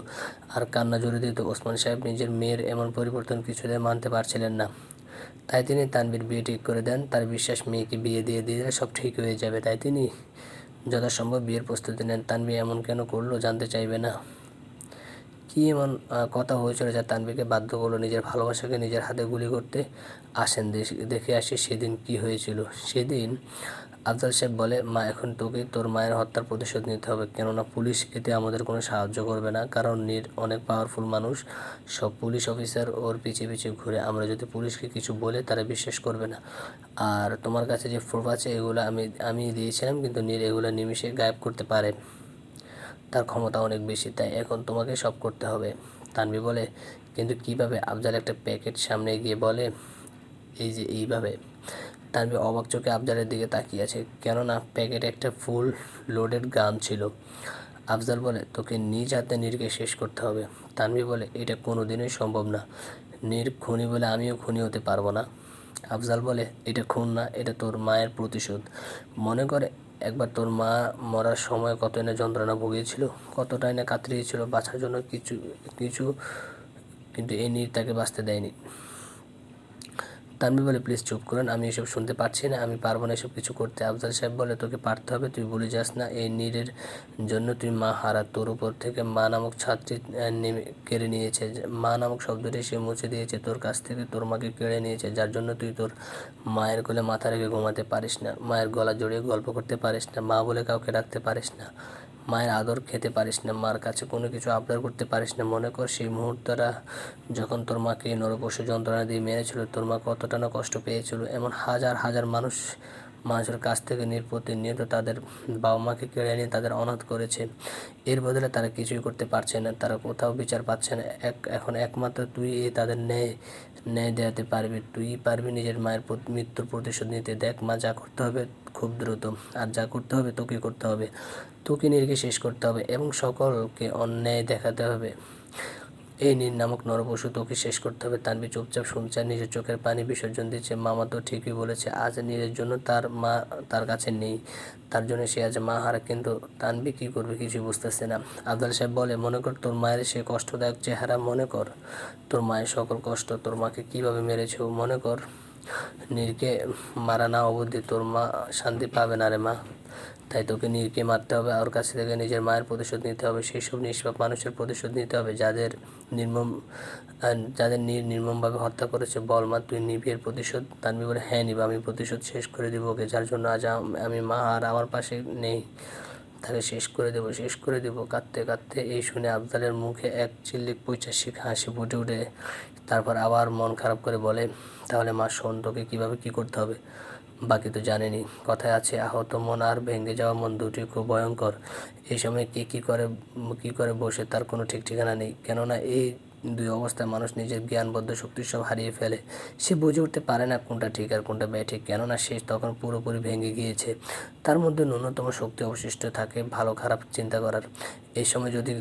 আর কান্না জুড়ে দিত। ওসমান সাহেব নিজের মেয়ের এমন পরিবর্তন কিছুতেই মানতে পারছিলেন না। তাই তিনি তানভীর বিয়ে ঠিক করে দেন। তার বিশ্বাস মেয়েকে বিয়ে দিয়ে দিলে সব ঠিক হয়ে যাবে। তাই তিনি যথাসম্ভব বিয়ের প্রস্তুতি নেন। তানভি এমন কেন করলো জানতে চাইবে না। কী এমন কথা হয়েছিল যা তানভীরকে বাধ্য করলো নিজের ভালোবাসাকে নিজের হাতে গুলি করতে? আসেন দেখে আসি সেদিন কি হয়েছিল। সেদিন আফজাল সাহেব বলে, মা, এখন তোকে তোর মায়ের হত্যার প্রতিশোধ নিতে হবে। কেননা পুলিশ এতে আমাদের কোনো সাহায্য করবে না, কারণ নীর অনেক পাওয়ারফুল মানুষ। সব পুলিশ অফিসার ওর পিছিয়ে পিছিয়ে ঘুরে। আমরা যদি পুলিশকে কিছু বলে তারা বিশ্বাস করবে না। আর তোমার কাছে যে প্রুফ আছে এগুলো আমি দিয়েছিলাম, কিন্তু নীর এগুলো নিমিষে গায়েব করতে পারে। তার ক্ষমতা অনেক বেশি, তাই এখন তোমাকে সব করতে হবে। তানভি বলে, কিন্তু কীভাবে? আফজাল একটা প্যাকেট সামনে গিয়ে বলে, এই যে এইভাবে। তানভি অবাক চোখে আফজালের দিকে তাকিয়ে আছে, কেননা প্যাকেটে একটা ফুল লোডেড গান ছিল। আফজাল বলে, তোকে নিজ হাতে নীরকে শেষ করতে হবে। তানভি বলে, এটা কোনো দিনই সম্ভব না। নীর খুনি বলে আমিও খুনি হতে পারবো না। আফজাল বলে, এটা খুন না, এটা তোর মায়ের প্রতিশোধ। মনে করে একবার তোর মা মরার সময় কতই না যন্ত্রণা ভুগিয়েছিল, কতটাই না কাতরিয়েছিল বাঁচার জন্য কিছু কিছু কিন্তু এই নীর তাকে বাঁচতে দেয়নি। তানভি বলে, প্লিজ চুপ করুন, আমি এসব শুনতে পারছি না, আমি পারবো না এসব কিছু করতে। আফজাল সাহেব বলে, তোকে পারতে হবে, তুই ভুলে যাস না এই নীরের জন্য তুই মা হারা। তোর উপর থেকে মা নামক ছাত্রী কেড়ে নিয়েছে। মা নামক শব্দটি সে মুছে দিয়েছে, তোর কাছ থেকে তোর মাকে কেড়ে নিয়েছে, যার জন্য তুই তোর মায়ের কোলে মাথা রেখে ঘুমাতে পারিস না, মায়ের গলা জড়িয়ে গল্প করতে পারিস না, মা বলে কাউকে ডাকতে পারিস না, মায়ের আদর খেতে পারিস না, মার কাছে কোনো কিছু আবদার করতে পারিস না। মনে কর সেই মুহূর্তটা যখন তোর মাকে নরপশু যন্ত্রণা দিয়ে মেরেছিল, তোর মা কতটা না কষ্ট পেয়েছিল। এমন হাজার হাজার মানুষের কাছ থেকে প্রতিনিয়ত তাদের বাবা মাকে কেড়ে নিয়ে তাদের অনাথ করেছে। এর বদলে তারা কিছুই করতে পারছে না, তারা কোথাও বিচার পাচ্ছে না। এখন একমাত্র তুই তাদের ন্যায় দেওয়াতে পারবি। তুই পারবি নিজের মায়ের মৃত্যুর প্রতিশোধ নিতে। দেখ মা, যা করতে হবে খুব দ্রুত, আর যা করতে হবে তোকে করতে হবে। তোকে নীরকে শেষ করতে হবে এবং সকলকে অন্যায় দেখাতে হবে। এই নীর নামক নরপশু তোকে শেষ করতে হবে। তানভি চুপচাপ শুনছে আর নিজের চোখের পানি বিসর্জন দিচ্ছে। মামা তো ঠিকই বলেছে, আজ নীরের জন্য তার মা তার কাছে নেই, তার জন্য সে আজ মা হারা। কিন্তু তানভি কী করবে কিছুই বুঝতেছে না। আফজাল সাহেব বলে, মনে কর তোর মায়ের সে কষ্টদায়ক চেহারা, মনে কর তোর মায়ের সকল কষ্ট, তোর মাকে কীভাবে মেরেছে। মনে কর নীরকে মারা না অবধি তোর মা শান্তি পাবে না রে মা। তাই তোকে নীরকে মারতে হবে, ওর কাছ থেকে নিজের মায়ের প্রতিশোধ নিতে হবে, সেই সব নিষ্পাপ মানুষের প্রতিশোধ নিতে হবে যাদের নীর নির্মমভাবে হত্যা করেছে। বল মা, তুই নিবি এর প্রতিশোধ? তানভি বলে, হ্যাঁ নিব, আমি প্রতিশোধ শেষ করে দেবো ওকে, যার জন্য আজ আমি মা আর আমার পাশে নেই। তাকে শেষ করে দেবো কাঁদতে কাঁদতে। এই শুনে আফজালের মুখে এক চিল্লিক পৈশাচিক হাসি ফুটে ওঠে। তারপর আবার মন খারাপ করে বলে, তাহলে মা শোন, তোকে কীভাবে কী করতে হবে বাকি তো জানেনি। কথায় আছে, আহত মন আর ভেঙে যাওয়া মন দুটি খুব ভয়ঙ্কর। এই সময় কে কী করে বসে তার কোনো ঠিক ঠিকানা নেই। কেননা এই দুই অবস্থায় মানুষ নিজের জ্ঞানবদ্ধ শক্তি সব হারিয়ে ফেলে। সে বুঝে উঠতে পারে না কোনটা ঠিক আর কোনটা ব্যাঠিক, কেননা সে তখন পুরোপুরি ভেঙে গিয়েছে। তার মধ্যে ন্যূনতম শক্তি অবশিষ্ট থাকে ভালো খারাপ চিন্তা করার। এই সময় যদি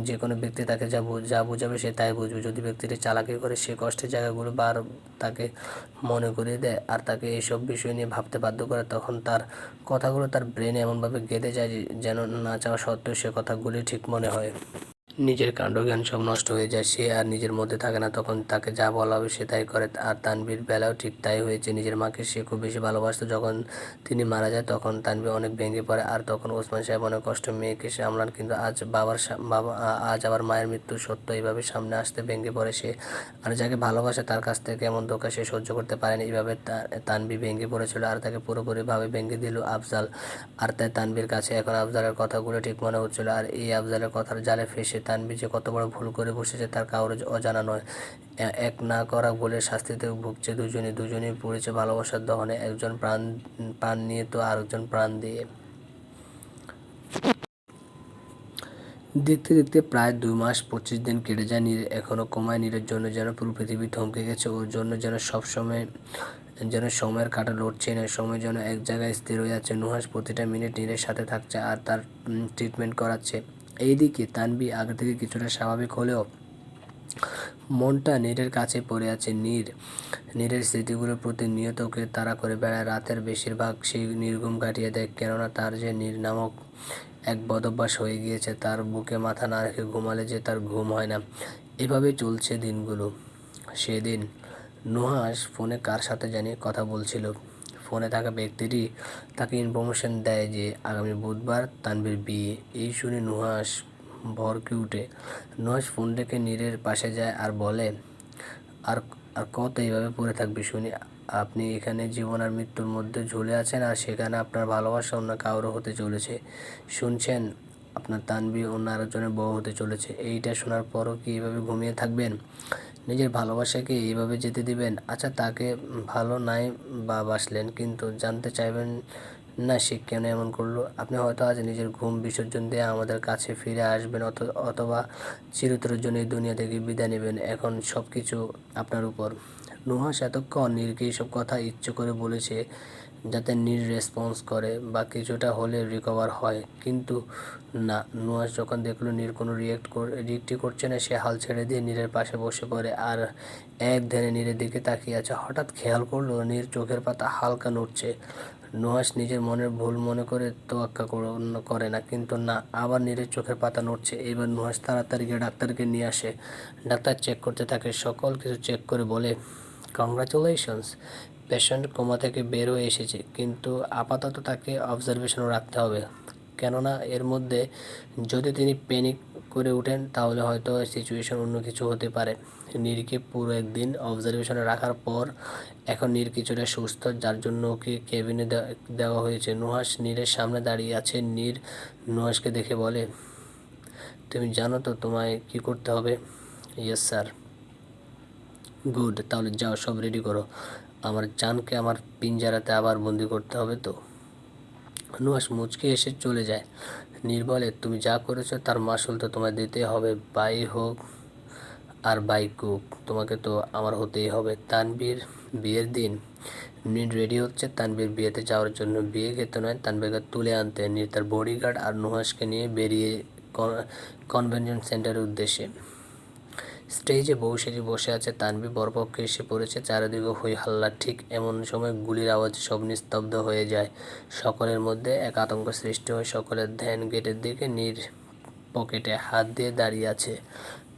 যে কোনো ব্যক্তি তাকে যা বোঝাবে সে তাই বুঝবে। যদি ব্যক্তিটি চালাকি করে, সে কষ্টের জায়গাগুলো তাকে মনে করিয়ে দেয় আর তাকে এইসব বিষয় নিয়ে ভাবতে বাধ্য করে, তখন তার কথাগুলো তার ব্রেনে এমনভাবে গেঁথে যায় যেন না চাওয়া সত্ত্বেও সে কথাগুলি ঠিক মনে হয়। নিজের কাণ্ডজ্ঞান সব নষ্ট হয়ে যায়, সে আর নিজের মধ্যে থাকে না। তখন তাকে যা বলা হবে সে তাই করে। আর তানভীর বেলাও ঠিক তাই হয়েছে। নিজের মাকে সে খুব বেশি ভালোবাসতো। যখন তিনি মারা যায় তখন তানভীর অনেক ভেঙে পড়ে। আর তখন ওসমান সাহেব অনেক কষ্ট মেয়েকে সামলান, কিন্তু আজ আবার মায়ের মৃত্যু সত্য এইভাবে সামনে আসতে ভেঙে পড়ে সে। আর যাকে ভালোবাসে তার কাছ থেকে এমন ধোঁকা সে সহ্য করতে পারেনি। এইভাবে তানভীর ভেঙে পড়েছিল, আর তাকে পুরোপুরিভাবে ভেঙে দিল আফজাল। আর তাই তানভীর কাছে এখন আফজালের কথাগুলো ঠিক মনে হচ্ছিল। আর এই আফজালের কথার জালে ফেসে তানভীর যে কত বড় ভুল করে বসেছে তার কারোর অজানা নয়। এক না করা ভুলের শাস্তিতে ভুগছে দুজনেই পড়েছে ভালোবাসার দহনে, একজন প্রাণ নিয়ে তো আরেকজন প্রাণ দিয়ে। দেখতে দেখতে প্রায় 2 মাস 25 দিন কেটে যায়। নীর এখনও কমায়। নীরের জন্য যেন পুরো পৃথিবী থমকে গেছে। ওর জন্য যেন সময়ের কাঁটা লড়ছে না, সময় যেন এক জায়গায় স্থির হয়ে আছে। নুহাস প্রতিটা মিনিট নীরের সাথে থাকছে আর তার ট্রিটমেন্ট করাচ্ছে। এইদিকে তানভীর আগে থেকে কিছুটা স্বাভাবিক হলেও মনটা নীরের কাছে পড়ে আছে। নীরের স্মৃতিগুলোর প্রতিনিয়ত ওকে তাড়া করে বেড়ায়। রাতের বেশিরভাগ সেই নির্ঘুম কাটিয়ে দেয়, কেননা তার যে নীর নামক এক বদভ্যাস হয়ে গিয়েছে। তার বুকে মাথা না রেখে ঘুমালে যে তার ঘুম হয় না। এভাবেই চলছে দিনগুলো। সেদিন নুহাস ফোনে কার সাথে জানি কথা বলছিল। ফোনে থাকা ব্যক্তিটি তাকে ইনফরমেশন দেয় যে আগামী বুধবার তানভীর বিয়ে। এই শুনে নুহাস ভরকে উঠে। নুহাস ফোন রেখে নীরের পাশে যায় আর বলে, আর আর কত এইভাবে পড়ে থাকবি শুনি? আপনি এখানে জীবন আর মৃত্যুর মধ্যে ঝুলে আছেন, আর সেখানে আপনার ভালোবাসা অন্য কারো হতে চলেছে। শুনছেন, আপনার তানভীর অন্য আরেকজনের বউ হতে চলেছে। এইটা শোনার পরও কি এভাবে ঘুমিয়ে থাকবেন? নিজের ভালোবাসাকে এইভাবে যেতে দিবেন? আচ্ছা, তাকে ভালো নাই বা বাসলেন, কিন্তু জানতে চাইবেন না সে কেন এমন করলো? আপনি হয়তো আজ নিজের ঘুম বিসর্জন দিয়ে আমাদের কাছে ফিরে আসবেন, অথবা চিরতরের জন্য এই দুনিয়া থেকে বিদায় নেবেন। এখন সব কিছু আপনার উপর। নুহাস এতক্ষণ নীরকে এইসব কথা ইচ্ছে করে বলেছে যাতে নীর রেসপন্স করে বা কিছুটা হলে রিকভার হয়, কিন্তু না। নুহাস যখন দেখলো নীর কোনো রিয়েক্টই করছে না, সে হাল ছেড়ে দিয়ে নীরের পাশে বসে পড়ে আর এক ধ্যানে নীরের দিকে তাকিয়ে আছে। হঠাৎ খেয়াল করলো নীর চোখের পাতা হালকা নড়ছে। নুহাস নিজের মনের ভুল মনে করে তোয়াক্কা করে না, কিন্তু না, আবার নীরের চোখের পাতা নড়ছে। এবার নুহাস তাড়াতাড়ি গিয়ে ডাক্তারকে নিয়ে আসে। ডাক্তার চেক করতে থাকে, সকল কিছু চেক করে বলে, কংগ্রাচুলেশনস, পেশেন্ট কোমা থেকে বের হয়ে এসেছে, কিন্তু আপাতত তাকে অবজারভেশনে রাখতে হবে। কেননা এর মধ্যে যদি তিনি প্যানিক করে ওঠেন তাহলে হয়তো সিচুয়েশন অন্য কিছু হতে পারে। নীরকে পুরো একদিন অবজারভেশনে রাখার পর এখন নীর কিছুটা সুস্থ, যার জন্য ওকে কেবিনে দেওয়া হয়েছে। নুহাস নীরের সামনে দাঁড়িয়ে আছে। নীর নুহাসকে দেখে বলে, তুমি জানো তো তোমায় কি করতে হবে? Yes sir. গুড, তাহলে যাও, সব রেডি করো। আমার জানকে আমার পিঞ্জারাতে আবার বন্দি করতে হবে তো। নুহাস মুচকে এসে চলে যায়। নীর বলে, তুমি যা করেছো তার মাসুল তো তোমায় দিতে হবে, বাই হোক আর বাই কুক, তোমাকে তো আমার হতেই হবে। তানভীর বিয়ের দিন নীর রেডি হচ্ছে তানভীর বিয়েতে যাওয়ার জন্য। বিয়ে খেতে নয়, তানভীরকে তুলে আনতে। নীর তার বডিগার্ড আর নুহাসকে নিয়ে বেরিয়ে কনভেনশন সেন্টারের উদ্দেশ্যে। স্টেজে বউ সেজে বসে আছে তানভীর, বরপক্ষে এসে পড়েছে। চারিদিকে হই হাল্লা। ঠিক এমন সময় গুলির আওয়াজে সব নিস্তব্ধ হয়ে যায়। সকলের মধ্যে এক আতঙ্ক সৃষ্টি হয়। সকলের ধ্যান গেটের দিকে। নীর পকেটে হাত দিয়ে দাঁড়িয়ে আছে।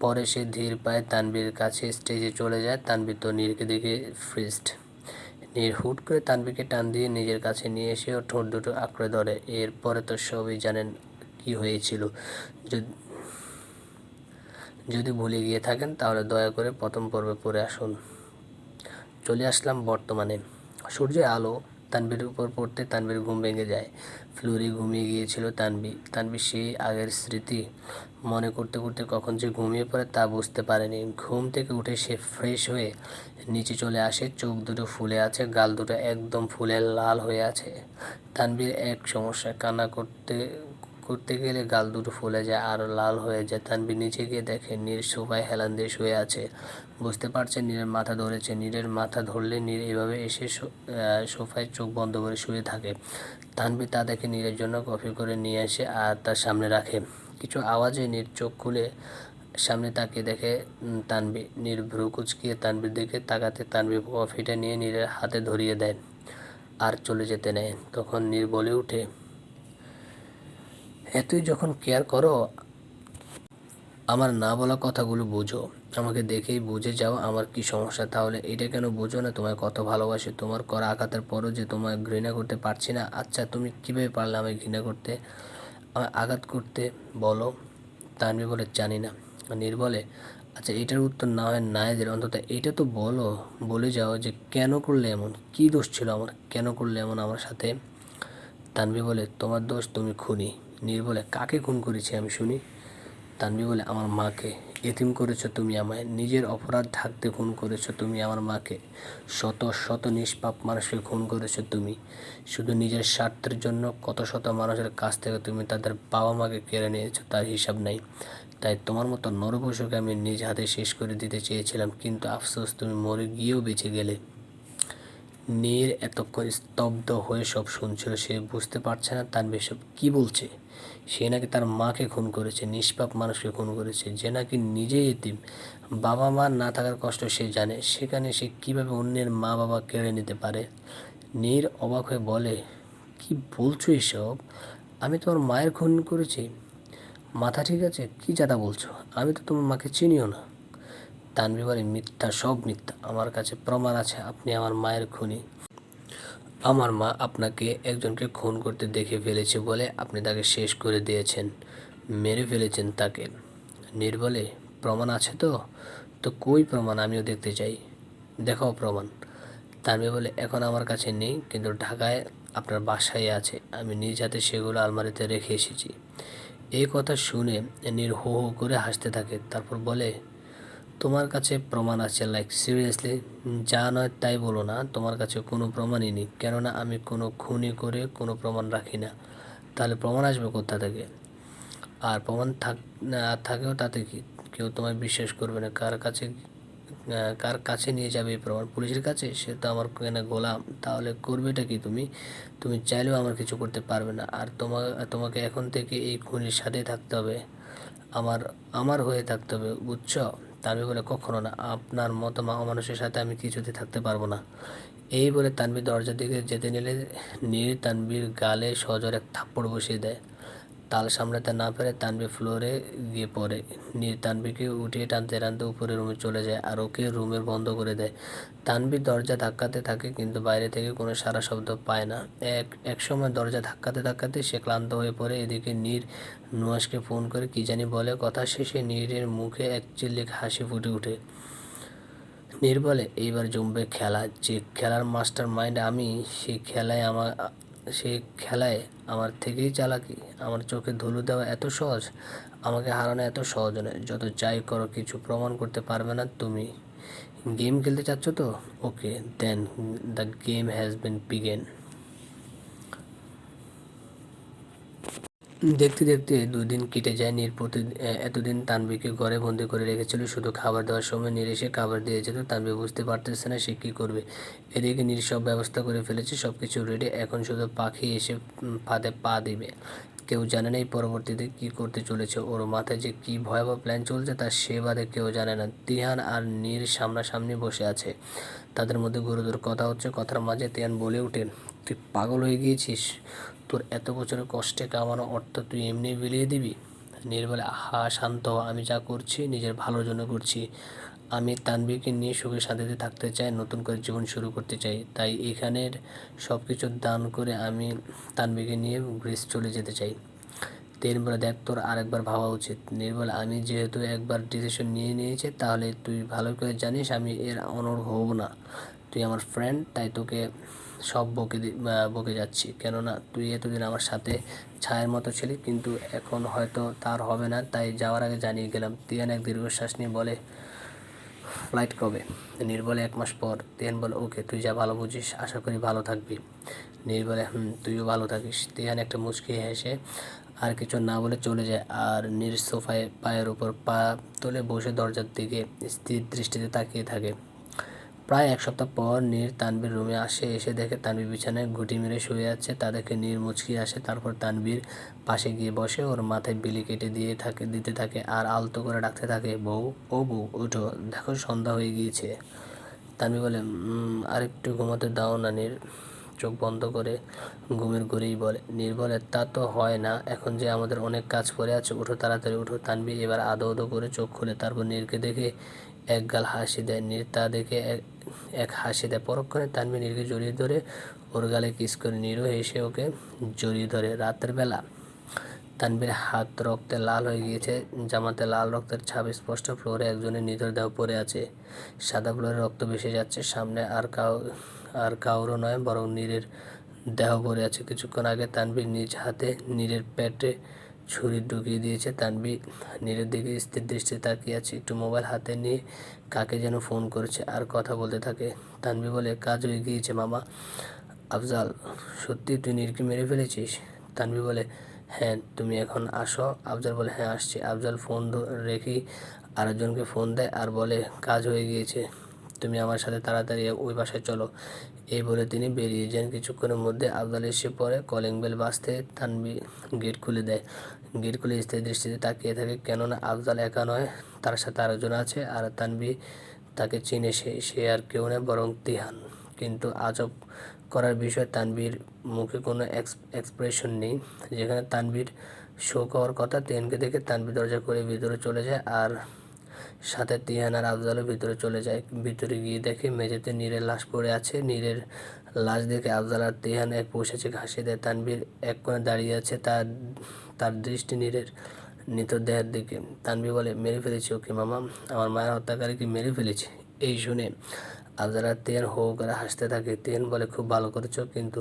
পরে সে ধীর পায়ে তানভীরের কাছে স্টেজে চলে যায়। তানভীর তো নীরকে দেখে ফ্রিজড। নীর হুট করে তানভীরকে টান দিয়ে নিজের কাছে নিয়ে এসে ওর ঠোঁট দুটো আঁকড়ে ধরে। এরপরে তো সবই জানেন কি হয়েছিল। যদি ভুলে গিয়ে থাকেন তাহলে দয়া করে প্রথম পর্বে পড়ে আসুন। চলে আসলাম বর্তমানে। সূর্যের আলো তানভীরের উপর পড়তে তানভীর ঘুম ভেঙে যায়। ফ্লোরে ঘুমিয়ে গিয়েছিল তানভীর সেই আগের স্মৃতি মনে করতে করতে কখন যে ঘুমিয়ে পড়ে তা বুঝতে পারেনি। ঘুম থেকে উঠে সে ফ্রেশ হয়ে নিচে চলে আসে। চোখ দুটো ফুলে আছে, গাল দুটো একদম ফুলে লাল হয়ে আছে। তানভীর এক সমস্যা, কান্না করতে গেলে গাল দুটো ফুলে যায় আর লাল হয়ে যায়। তানভীর নিচে গিয়ে দেখে নীর সোফায় হেলান দিয়ে শুয়ে আছে। বুঝতে পারছে নীরের মাথা ধরেছে। নীরের মাথা ধরলে নীর এভাবে এসে সোফায় চোখ বন্ধ করে শুয়ে থাকে। তানভীর তা দেখে নীরের জন্য কফি করে নিয়ে আসে আর তার সামনে রাখে। কিছু আওয়াজে নীর চোখ খুলে সামনে তাকিয়ে দেখে তানভীর। নীর ভ্রু কুঁচকিয়ে তানভীর দিকে তাকাতে তানভীর কফিটা নিয়ে নীরের হাতে ধরিয়ে দেয় আর চলে যেতে নেয়। তখন নীর বলে ওঠে, এতই যখন কেয়ার করো আমার না বলা কথাগুলো বোঝো, আমাকে দেখেই বুঝে যাও আমার কি সমস্যা। তাহলে এটা কেন বোঝো না তোমায় কত ভালোবাসি, তোমার করা আঘাতের পরও যে তোমায় ঘৃণা করতে পারছি না। আচ্ছা তুমি কীভাবে পারলে আমায় ঘৃণা করতে, আমায় আঘাত করতে বলো। তানভীর বলে জানি না। নীর বলে আচ্ছা এটার উত্তর না হয় নায়েদের, অন্তত এটা তো বলো, বলে যাও যে কেন করলে এমন, কী দোষ ছিল আমার, কেন করলে এমন আমার সাথে। তানভীর বলে তোমার দোষ, তুমি খুনি। নীর বলে কাকে খুন করেছি আমি শুনি। তানভীর বলে আমার মাকে। এতিম করেছো তুমি আমায়, নিজের অপরাধ ঢাকতে খুন করেছো তুমি আমার মাকে। শত শত নিষ্পাপ মানুষকে খুন করেছো তুমি শুধু নিজের স্বার্থের জন্য। কত শত মানুষের কাছ থেকে তুমি তাদের বাবা মাকে কেড়ে নিয়েছো, তার হিসাব নাই। তাই তোমার মতো নরপশুকে আমি নিজ হাতে শেষ করে দিতে চেয়েছিলাম, কিন্তু আফসোস তুমি মরে গিয়েও বেঁচে গেলে। নীর এতক্ষণ স্তব্ধ হয়ে সব শুনছিল। সে বুঝতে পারছে না তানভীর সব কী বলছে। সে নাকি তার মাকে খুন করেছে, নিষ্পাপ মানুষকে খুন করেছে, যে নাকি নিজেই এতিম। বাবা মা না থাকার কষ্ট সে জানে, সেখানে সে কীভাবে অন্যের মা বাবা কেড়ে নিতে পারে। নীর অবাক হয়ে বলে কি বলছো এসব, আমি তোমার মায়ের খুন করেছি? মাথা ঠিক আছে, কী যাতা বলছো, আমি তো তোমার মাকে চিনিও না। তানভীর বলে মিথ্যা, সব মিথ্যা, আমার কাছে প্রমাণ আছে আপনি আমার মায়ের খুনি। আমার মা আপনাকে একজনকে খুন করতে দেখে ফেলেছে বলে আপনি তাকে শেষ করে দিয়েছেন, মেরে ফেলেছেন তাকে। নীর বলে প্রমাণ আছে তো? তো কই প্রমাণ, আমিও দেখতে চাই, দেখাও প্রমাণ। তানভীর বলে এখন আমার কাছে নেই, কিন্তু ঢাকায় আপনার বাসায় আছে, আমি নিজ হাতে সেগুলো আলমারিতে রেখে এসেছি। এই কথা শুনে নীর হো হো করে হাসতে থাকে, তারপর বলে তোমার কাছে প্রমাণ আছে? Like seriously? যা নয় তাই বলো না, তোমার কাছে কোনো প্রমাণই নেই, কেননা আমি কোনো খুনি করে কোনো প্রমাণ রাখি না। তাহলে প্রমাণ আসবে কোথা থেকে? আর প্রমাণ থাকেও তাতে কি, কেউ তোমায় বিশ্বাস করবে না। কার কাছে নিয়ে যাবে এই প্রমাণ? পুলিশের কাছে? সে তো আমার কেনা গোলাম। তাহলে করবেটা কি তুমি? তুমি চাইলেও আমার কিছু করতে পারবে না। আর তোমাকে এখন থেকে এই খুনির সাথেই থাকতে হবে, আমার আমার হয়ে থাকতে হবে, বুঝছো? তানভীর বলে কখনো না, আপনার মতো মানুষের সাথে আমি কিছুতে থাকতে পারবো না। এই বলে তানভীর দরজার দিকে যেতে নিলে নীর তানভীর গালে সজোরে এক থাপ্পড় বসিয়ে দেয়। তাল সামলাতে না পেরে তানভীর ফ্লোরে গিয়ে পড়ে। নীর তানভীরকে উঠিয়ে টানতে টানতে উপরে রুমে চলে যায় আর ওকে রুমের বন্ধ করে দেয়। তানভীর দরজা ধাক্কাতে থাকে, কিন্তু বাইরে থেকে কোনো সারা শব্দ পায় না। এক সময় দরজা ধাক্কাতে ধাক্কাতে সে ক্লান্ত হয়ে পড়ে। এদিকে নীর নুহাসকে ফোন করে কী জানি বলে, কথা শেষে নীরের মুখে এক চিল্লিক হাসি ফুটে ওঠে। নীর বলে এইবার জমবে খেলা, যে খেলার মাস্টার মাইন্ড আমি, সেই খেলায় আমার থেকেই চালাকি। আমার চোখে ধুলো দেওয়া এত সহজ, আমাকে হারানো এত সহজ নয়। যত যাই করো কিছু প্রমাণ করতে পারবে না তুমি। গেম খেলতে চাচ্ছ তো? Okay then, the game has been began. দেখতে দেখতে 2 দিন কেটে যায়। নীর এতদিন তানভীরকে ঘরে বন্দি করে রেখেছিল, শুধু খাবার দেওয়ার সময় নীর এসে খাবার দিয়ে যেত। তানভীর বুঝতে পারতেছে না সে কী করবে। এদিকে নীর সব ব্যবস্থা করে ফেলেছে, সব কিছু রেডি, এখন শুধু পাখি এসে ফাঁদে পা দিবে। কেউ জানে না এই পরবর্তীতে কী করতে চলেছে। ওর মাথায় যে কী ভয়াবহ প্ল্যান চলছে তা সে বাদে কেউ জানে না। তিহান আর নীর সামনাসামনি বসে আছে, তাদের মধ্যে গুরুতর কথা হচ্ছে। কথার মাঝে তিহান বলে ওঠেন তুই পাগল হয়ে গিয়েছিস? তোর এত বছরের কষ্টে কামানো অর্থ তুই এমনি বিলিয়ে দিবি? নীর বলে আহা শান্ত হ, আমি যা করছি নিজের ভালোর জন্য করছি। আমি তানভীরকে নিয়ে সুখে শান্তিতে থাকতে চাই, নতুন করে জীবন শুরু করতে চাই। তাই এখানের সব কিছু দান করে আমি তানভীরকে নিয়ে গ্রিস চলে যেতে চাই। তিন বলে দেখ তোর আরেকবার ভাবা উচিত। নীর বলে আমি যেহেতু একবার ডিসিশন নিয়ে নিয়েছি, তাহলে তুই ভালো করে জানিস আমি এর অনড় হব না। তুই আমার ফ্রেন্ড, তাই তোকে সব বকে যাচ্ছি, কেননা তুই এতদিন আমার সাথে ছায়ের মতো ছিলি, কিন্তু এখন হয়তো তার হবে না, তাই যাওয়ার আগে জানিয়ে গেলাম। তিয়ান এক দীর্ঘশ্বাস নিয়ে বলে ফ্লাইট কবে? নীর বলে 1 মাস পর। তিয়ান বলে ওকে, তুই যা ভালো বুঝিস, আশা করি ভালো থাকবি। নীর বলে তুইও ভালো থাকিস। তিয়ান একটা মুচকি হেসে আর কিছু না বলে চলে যায়। আর নীর সোফায় পায়ের উপর পা তুলে বসে দরজার দিকে স্থির দৃষ্টিতে তাকিয়ে থাকে। প্রায় 1 সপ্তাহ পর নীর তানভীর রুমে আসে, এসে দেখে তানভীর বিছানায় ঘুঁটি মেরে শুয়ে আছে। তা দেখে নীর মুচকি আসে, তারপর তানভীর পাশে গিয়ে বসে, ওর মাথায় বিলি কেটে দিতে থাকে আর আলতো করে ডাকতে থাকে বউ, ও বউ ওঠো, দেখো সন্ধ্যা হয়ে গিয়েছে। তানভীর বলে আর একটু ঘুমাতে দাও না নীর। চোখ বন্ধ করে ঘুমের ঘুরেই বলে। নীর বলে, তা তো হয় না, এখন যে আমাদের অনেক কাজ পড়ে আছে, উঠো তাড়াতাড়ি উঠো। তানভীর এবার আদো আদো করে চোখ খুলে তারপর নীরকে দেখে একগাল হাসি দেয়। নীর তা দেখে এক হাসি দেয়। পরক্ষণে তানভীর নীরকে জড়িয়ে ধরে ওর গালে কিস করে। নীরও এসে ওকে জড়িয়ে ধরে। রাতের বেলা তানভীর হাত রক্তে লাল হয়ে গিয়েছে, জামাতে লাল রক্তের ছাপ স্পষ্ট। ফ্লোরে একজনের নিথর দেহ পড়ে আছে, সাদা ফ্লোরে রক্ত ভেসে যাচ্ছে। সামনে আর কাউরও নয়, বরং নীরের দেহ পড়ে আছে। কিছুক্ষণ আগে তানভীর নিজ হাতে নীরের পেটে ছুরি ঢুকিয়ে দিয়েছে। তানভীর নীরের দিকে স্থির দৃষ্টিতে তাকিয়ে আছে, একটু মোবাইল হাতে নিয়ে কাকে যেন ফোন করেছে আর কথা বলতে থাকে। তানভীর বলে, কাজ হয়ে গিয়েছে মামা। আফজাল, সত্যি তুই নীরকে মেরে ফেলেছিস? তানভীর বলে, হ্যাঁ, তুমি এখন আসো। আফজাল বলে, হ্যাঁ আসছি। আফজাল ফোন রেখেই আরেকজনকে ফোন দেয় আর বলে, কাজ হয়ে গিয়েছে, তুমি আমার সাথে তাড়াতাড়ি ওই বাসায় চলো। এই বলে তিনি বেরিয়ে যান। কিছুক্ষণের মধ্যে আফজাল এসে পড়ে। কলিং বেল বাজতে তানভীর গেট খুলে দেয়। গেট খুলে স্থির দৃষ্টিতে তাকিয়ে থাকে, কেননা আফজাল একা নয়, তার সাথে আরেকজন আছে। আর তানভীর তাকে চিনে, সে আর কেউ নয় বরং তিহান। কিন্তু আজব করার বিষয়, তানভীর মুখে কোনো এক্সপ্রেশন নেই। যেখানে তানভীর শোক হওয়ার কথা, তিহানকে দেখে তানভীর দরজা করে ভিতরে চলে যায় আর সাথে তিহান আর আফজালও ভিতরে চলে যায়। ভিতরে গিয়ে দেখে মেঝেতে নীরের লাশ পড়ে আছে। নীরের লাশ দেখে আফজাল আর তিহান এক পৌঁছেছে হাসি দেয়। তানভীর এক কোণে দাঁড়িয়ে আছে, তার দৃষ্টি নীরের নিথর দেহের দিকে। তানভীর বলে, মেরে ফেলেছি ওকে মামা, আমার মায়ের হত্যাকারীকে মেরে ফেলেছি। এই শুনে আফজাল আর তিহান হো করে হাসতে থাকে। তিহান বলে, খুব ভালো করেছো, কিন্তু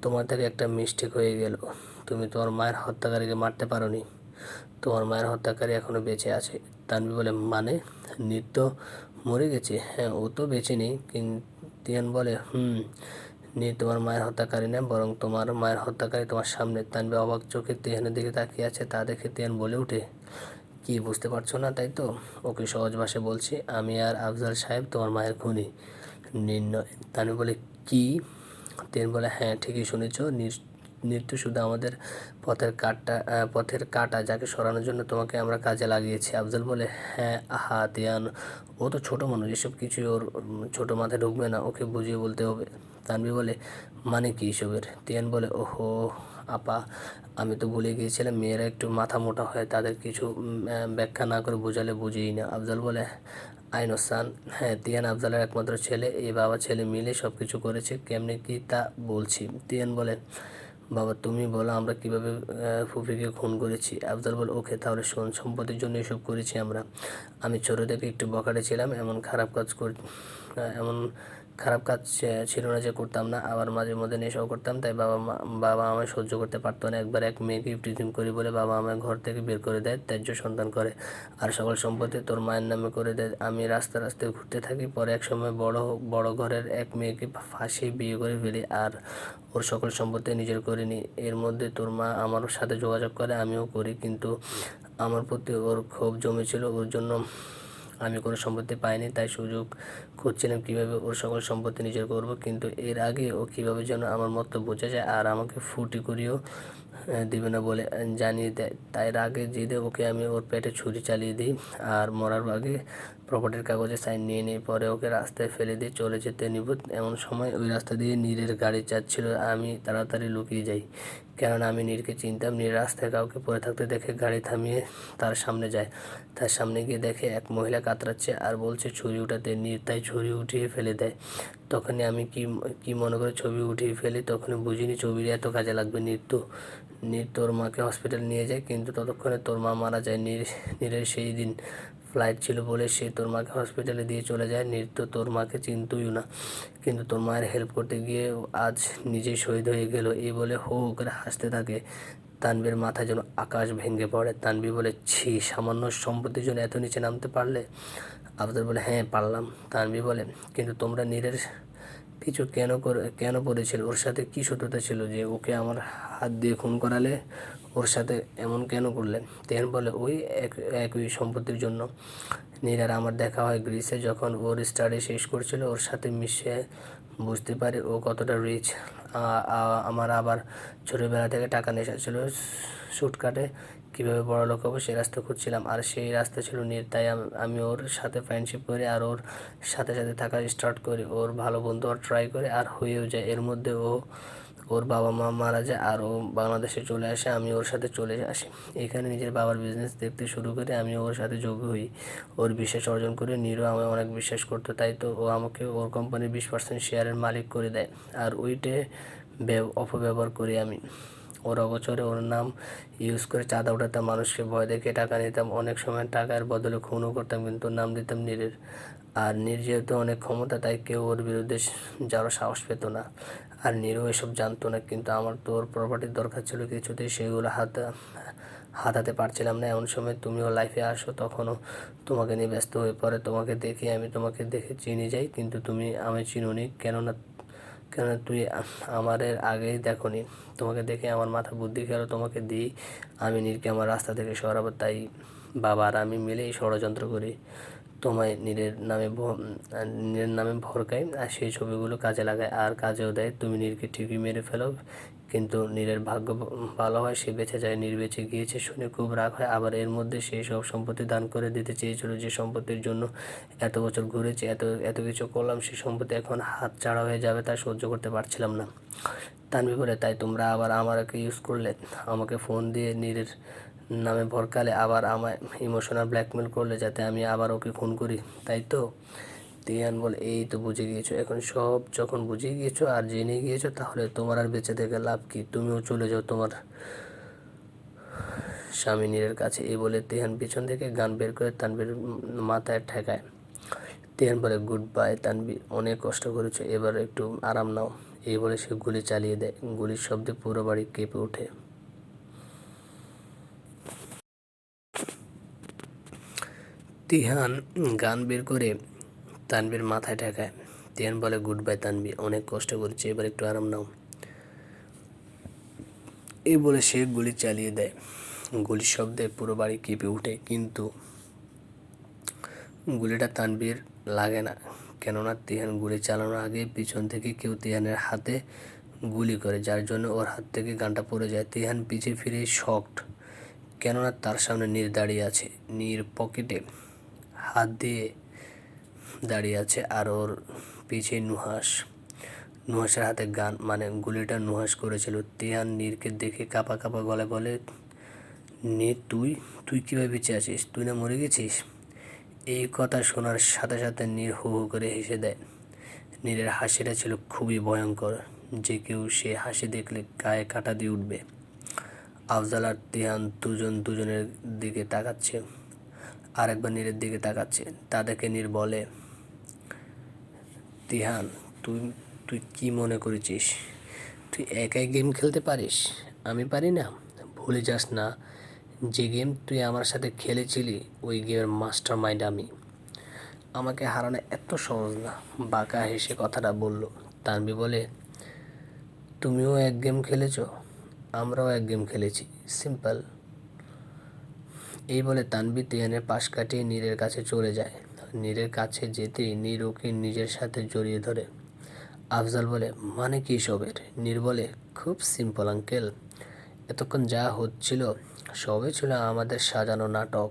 তোমার থেকে একটা মিস্টেক হয়ে গেল, তুমি তোমার মায়ের হত্যাকারীকে মারতে পারোনি। তোমার মায়ের হত্যাকারী এখনো বেঁচে আছে। তানভীর বলে, মানে? নীর তো মরে গেছে। হ্যাঁ, ও তো বেঁচে নেই। তিহান বলে, নীর তোমার মায়ের হত্যাকারী না, বরং তোমার মায়ের হত্যাকারী তোমার সামনে। তানভীর অবাক চোখে তিহানের দিকে তাকিয়ে আছে। তা দেখে তিহান বলে ওঠে, কি বুঝতে পারছো না তাই তো? ওকে সহজ ভাষায় বলছি, আমি আর আফজাল সাহেব তোমার মায়ের খুনি, নির্ণয়। তানভীর বলে, কি? তিহান বলে, হ্যাঁ ঠিকই শুনেছ, নৃত্য শুধু আমাদের পথের কাঁটা, যাকে সরানোর জন্য তোমাকে আমরা কাজে লাগিয়েছি। আফজাল বলে, হ্যাঁ। আহা তিহান, ও তো ছোট মানুষ, এসব কিছুই ওর ছোট মাথায় ঢুকবে না, ওকে বুঝিয়ে বলতে হবে। তানভীর বলে, মানে কি এসবের? তিহান বলে, ওহো আপা, আমি তো ভুলে গিয়েছিলাম, মেয়েরা একটু মাথা মোটা হয়, তাদের কিছু ব্যাখ্যা না করে বোঝালে বুঝেই না। আফজাল বলে, আইনো সান। হ্যাঁ, তিহান আফজালের একমাত্র ছেলে, এই বাবা ছেলে মিলে সব কিছু করেছে। কেমনে কি তা বলছি। তিহান বলে, বাবা তুমি বলো আমরা কিভাবে ফুফিকে খুন করেছি। আফজাল বলে, ওকে তাহলে শোন, সম্পত্তির জন্য এসব করেছি আমরা। আমি ছোট থেকে একটু বখাটে ছিলাম, এমন খারাপ কাজ ছিল না যে করতাম না। আবার মাঝে মধ্যে নেশাও করতাম, তাই বাবা আমায় সহ্য করতে পারতো না। একবার এক মেয়েকে ইভটিজিং করি বলে বাবা আমায় ঘর থেকে বের করে দেয়, ত্যায্য সন্তান করে, আর সকল সম্পত্তি তোর মায়ের নামে করে দেয়। আমি রাস্তায় ঘুরতে থাকি। পরে এক সময় বড় ঘরের এক মেয়েকে ফাঁসিয়ে বিয়ে করে ফেলি আর ওর সকল সম্পত্তি নিজের করে নিই। এর মধ্যে তোর মা আমার সাথে যোগাযোগ করে, আমিও করি, কিন্তু আমার প্রতি ওর ক্ষোভ জমেছিল। ওর জন্য আমি কোনো সম্পত্তি পাইনি, তাই সুযোগ খুঁজছিলাম কীভাবে ওর সকল সম্পত্তি নিজের করব। কিন্তু এর আগে ও কীভাবে যেন আমার মতো বোঝা যায় আর আমাকে ফুটি করিয়েও দিবে না বলে জানিয়ে দেয়। তাই রাগে জেদে ওকে আমি ওর পেটে ছুরি চালিয়ে দিই আর মরার আগে প্রপার্টির কাগজে সাইন নিয়ে নিই। পরে ওকে রাস্তায় ফেলে দিয়ে চলে যেতে নিবুত। এমন সময় ওই রাস্তা দিয়ে নীরের গাড়ি যাচ্ছিল। আমি তাড়াতাড়ি লুকিয়ে যাই, কেননা আমি নীরকে চিনতাম। নীর রাস্তায় কাউকে পড়ে থাকতে দেখে গাড়ি থামিয়ে তার সামনে যায়। তার সামনে গিয়ে দেখে এক মহিলা কাতরাচ্ছে আর বলছে ছুরি উঠাতে। নীর তাই ছুরি উঠিয়ে ফেলে দেয়। তখনই আমি কি মনে করে ছবি উঠিয়ে ফেলি, তখনই বুঝিনি ছবির এত কাজে লাগবে। নীর তোর মাকে হসপিটাল নিয়ে যায়, কিন্তু ততক্ষণে তোর মা মারা যায়। নীরের সেই দিন ফ্লাইট ছিল বলে সে তোর মাকে হসপিটালে দিয়ে চলে যায়। নীর তো তোর মাকে চিনতইও না, কিন্তু তোর মায়ের হেল্প করতে গিয়ে আজ নিজেই শহীদ হয়ে গেল। এই বলে হো করে হাসতে থাকে। তানভীর মাথায় যেন আকাশ ভেঙে পড়ে। তানভীর বলে, ছি, সামান্য সম্পত্তির জন্য এত নিচে নামতে পারলে? আফজাল বলে, হ্যাঁ পারলাম। তানভীর বলে, কিন্তু তোমরা নীরের কিছু কেন করেছিল? ওর সাথে কি শত্রুতা ছিল যে ওকে আমার হাত দিয়ে খুন করালে? ওর সাথে এমন কেন করলে? তিহান বলে, ওই একই সম্পত্তির জন্য। নীর আর আমার দেখা হয় গ্রিসে, যখন ওর স্টাডি শেষ করছিল। ওর সাথে মিশে বুঝতে পারি ও কতটা রিচ। আমার আবার ছোটোবেলা থেকে টাকা নেশা ছিল। শুটকাটে কীভাবে বড়লোক হবো সেই রাস্তা খুঁজছিলাম, আর সেই রাস্তা ছিল নীর। তাই আমি ওর সাথে ফ্রেন্ডশিপ করি আর ওর সাথে সাথে থাকা স্টার্ট করি, ওর ভালো বন্ধু হওয়ার ট্রাই করে আর হয়েও যায়। এর মধ্যে ওর বাবা মা মারা যায় আর ও বাংলাদেশে চলে আসে, আমি ওর সাথে চলে আসি। এখানে নিজের বাবার বিজনেস দেখতে শুরু করে আমি ওর সাথে যোগ হই, ওর বিশ্বাস অর্জন করে। নীরও আমায় অনেক বিশ্বাস করতো, তাই তো ও আমাকে ওর কোম্পানির 20% শেয়ারের মালিক করে দেয়, আর ওইটে অপব্যবহার করি আমি। ওর অগোচরে ওর নাম ইউজ করে চাঁদা উঠাতাম, মানুষকে ভয় দেখে টাকা নিতাম, অনেক সময় টাকার বদলে খুনও করতাম, কিন্তু নাম দিতাম নীরের। আর নীর যেহেতু অনেক ক্ষমতা, তাই কেউ ওর বিরুদ্ধে যাওয়ার সাহস পেত না। আর নীরও এসব জানতো না, কিন্তু আমার তো ওর প্রপার্টির দরকার ছিল, কিছুতেই সেগুলো হাতাতে পারছিলাম না। এমন সময় তুমিও লাইফে আসো, তখনও তোমাকে নিয়ে ব্যস্ত হয়ে পড়ে। তোমাকে দেখি, আমি তোমাকে দেখে চিনে যাই, কিন্তু তুমি আমি চিনোনি। কেননা তুই আমার আগেই দেখোনি। তোমাকে দেখে আমার মাথা বুদ্ধি গেল, তোমাকে দিই আমি নীরকে আমার রাস্তা থেকে সরাবো। তাই বাবা আর আমি মিলেই ষড়যন্ত্র করি, তোমায় নীরের নামে ভরকাই, আর সেই ছবিগুলো কাজে লাগায়, আর কাজেও দেয়। তুমি নীরকে ঠিকই মেরে ফেলো, কিন্তু নীরের ভাগ্য ভালো হয়, সে বেঁচে যায়। নীর বেঁচে গিয়েছে শুনে খুব রাগ হয়। আবার এর মধ্যে সেই সব সম্পত্তি দান করে দিতে চেয়েছিল, যে সম্পত্তির জন্য এত বছর ঘুরেছি, এত এত কিছু করলাম, সেই সম্পত্তি এখন হাত ছাড়া হয়ে যাবে, তাই সহ্য করতে পারছিলাম না। তানভি বলে, তাই তোমরা আবার আমাকে ইউজ করলে, আমাকে ফোন দিয়ে নীরের নামে ভরকালে, আবার আমায় ইমোশনাল ব্ল্যাকমেল করলে যাতে আমি আবার ওকে খুন করি, তাই তো? তিহান বলে, এই তো বুঝে গিয়েছো। এখন সব যখন বুঝে গিয়েছো আর জেনে গিয়েছো, তাহলে তোমার আর বেঁচে থেকে লাভ কি? তুমিও চলে যাও তোমার স্বামী নীরের কাছে। এই বলে তিহান পিছন থেকে গান বের করে তানভীর মাথায় ঠেকায়। তিহান বলে, গুড বাই তানভি, অনেক কষ্ট করেছো, এবার একটু আরাম নাও। এই বলে সে গুলি চালিয়ে দেয়। গুলির শব্দে পুরো বাড়ি কেঁপে ওঠে। তিহান গান বের করে তানভীর মাথায় ঠেকায়। তিহান বলে, গুড বাই তানভি, অনেক কষ্ট করেছি, এবার একটু আরাম নাও। এই বলে সে গুলি চালিয়ে দেয়। গুলির শব্দে পুরো বাড়ি কেঁপে ওঠে, কিন্তু গুলিটা তানভীর লাগে না, কেননা তিহান গুলি চালানোর আগে পিছন থেকে কেউ তিহানের হাতে গুলি করে, যার জন্য ওর হাত থেকে গানটা পড়ে যায়। তিহান পিছে ফিরে শকড, কেননা তার সামনে নীর দাঁড়িয়ে আছে। নীর পকেটে হাত দিয়ে দাঁড়িয়ে আছে, আর ওর পিছে নুহাসের হাতে গান, মানে গুলিটা নুহাস করেছিল। তিহান নীরকে দেখে কাঁপা কাঁপা গলায় বলে, নীর তুই তুই কীভাবে বেঁচে আছিস? তুই না মরে গেছিস? এই কথা শোনার সাথে সাথে নীর হু হু করে হেসে দেয়। নীরের হাসিটা ছিল খুবই ভয়ঙ্কর, যে কেউ সে হাসি দেখলে গায়ে কাঁটা দিয়ে উঠবে। আফজাল আর তিহান দুজনের দিকে তাকাচ্ছে, আর একবার নীরের দিকে তাকাচ্ছে। তাদেরকে নীর বলে, তিহান, তুই তুই কী মনে করেছিস তুই একাই গেম খেলতে পারিস? আমি পারি না? ভুলে যাস না, যে গেম তুই আমার সাথে খেলেছিলি, ওই গেমের মাস্টার মাইন্ড আমি। আমাকে হারানো এত সহজ না। বাঁকা হেসে কথাটা বলল। তানভি বলে, তুমিও এক গেম খেলেছ, আমরাও এক গেম খেলেছি, সিম্পল। এই বলে তানভি তিহানের পাশ কাটিয়ে নীরের কাছে চলে যায়। নীরের কাছে যেতেই নীর ওকে নিজের সাথে জড়িয়ে ধরে। আফজাল বলে, মানে কি সবের? নীর বলে, খুব সিম্পল আঙ্কেল, এতক্ষণ যা হচ্ছিল সবই ছিল আমাদের সাজানো নাটক।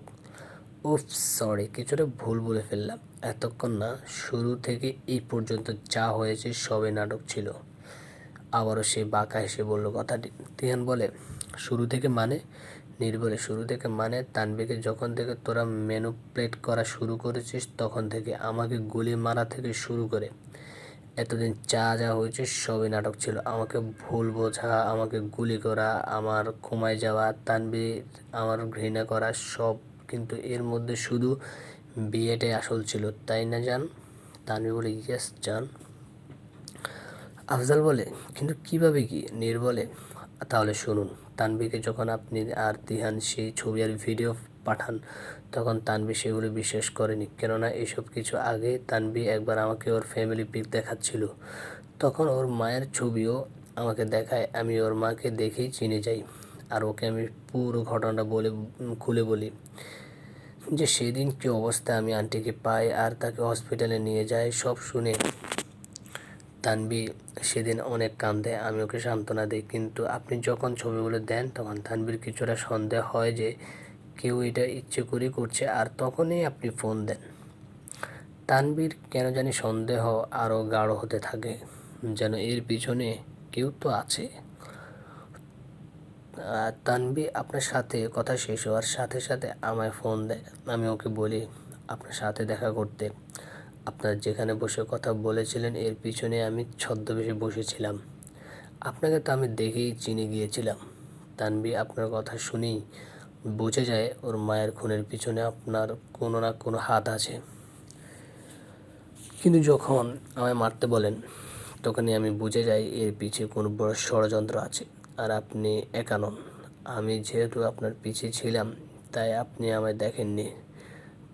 উফ সরি, কিছুটা ভুল বলে ফেললাম। এতক্ষণ না, শুরু থেকে এই পর্যন্ত যা হয়েছে সবই নাটক ছিল। আবারও সে বাঁকা হেসে বলল কথাটি। তিহান বলে, শুরু থেকে মানে? নীর বলে, শুরু থেকে মানে তানভীকে যখন থেকে তোরা ম্যানিপুলেট করা শুরু করেছিস, তখন থেকে, আমাকে গুলি মারা থেকে শুরু করে এতদিন যা হয়েছে সবই নাটক ছিল। আমাকে ভুল বোঝা, আমাকে গুলি করা, আমার ঘুমায় যাওয়া, তানভীর আমার ঘৃণা করা, সব, কিন্তু এর মধ্যে শুধু বিয়েটাই আসল ছিল, তাই না জান? তানভীর বলে, ইয়েস জান। আফজাল বলে, কিন্তু কিভাবে কি? নীর বলে, তাহলে শুনুন। তানভীরকে যখন আপনি আর তিহান সেই ছবি আর ভিডিও পাঠান, তখন তানভীর সেগুলো বিশ্বাস করেনি, কেননা এসব কিছু আগে তানভী একবার আমাকে ওর ফ্যামিলি পিক দেখাচ্ছিল। তখন ওর মায়ের ছবিও আমাকে দেখায়। আমি ওর মাকে দেখেই চিনে যাই, আর ওকে আমি পুরো ঘটনাটা খুলে বলি, যে সেদিন কী অবস্থায় আমি আন্টিকে পাই আর তাকে হসপিটালে নিয়ে যাই। সব শুনে তানভি সেদিন অনেক কান্দে, আমি ওকে সান্ত্বনা দিই, কিন্তু আপনি যখন ছবিগুলো দেন তখন তানভীর কিছুটা সন্দেহ হয় যে কেউ এটা ইচ্ছে করেই করছে, আর তখনই আপনি ফোন দেন। তানভীর কেন জানি সন্দেহ আরও গাঢ় হতে থাকে, যেন এর পিছনে কেউ তো আছে। তানভি আপনার সাথে কথা শেষ হওয়ার সাথে সাথে আমায় ফোন দেয়। আমি ওকে বলি আপনার সাথে দেখা করতে। আপনার যেখানে বসে কথা বলেছিলেন এর পিছনে আমি ছদ্মবেশে বসেছিলাম। আপনাকে তো আমি দেখেই চিনে গিয়েছিলাম। তানভি আপনার কথা শুনেই বুঝে যায় ওর মায়ের খুনের পিছনে আপনার কোনো না কোনো হাত আছে। কিন্তু যখন আমায় মারতে বলেন তখনই আমি বুঝে যাই এর পিছে কোনো বড় ষড়যন্ত্র আছে, আর আপনি একা নন। আমি যেহেতু আপনার পিছে ছিলাম তাই আপনি আমায় দেখেননি।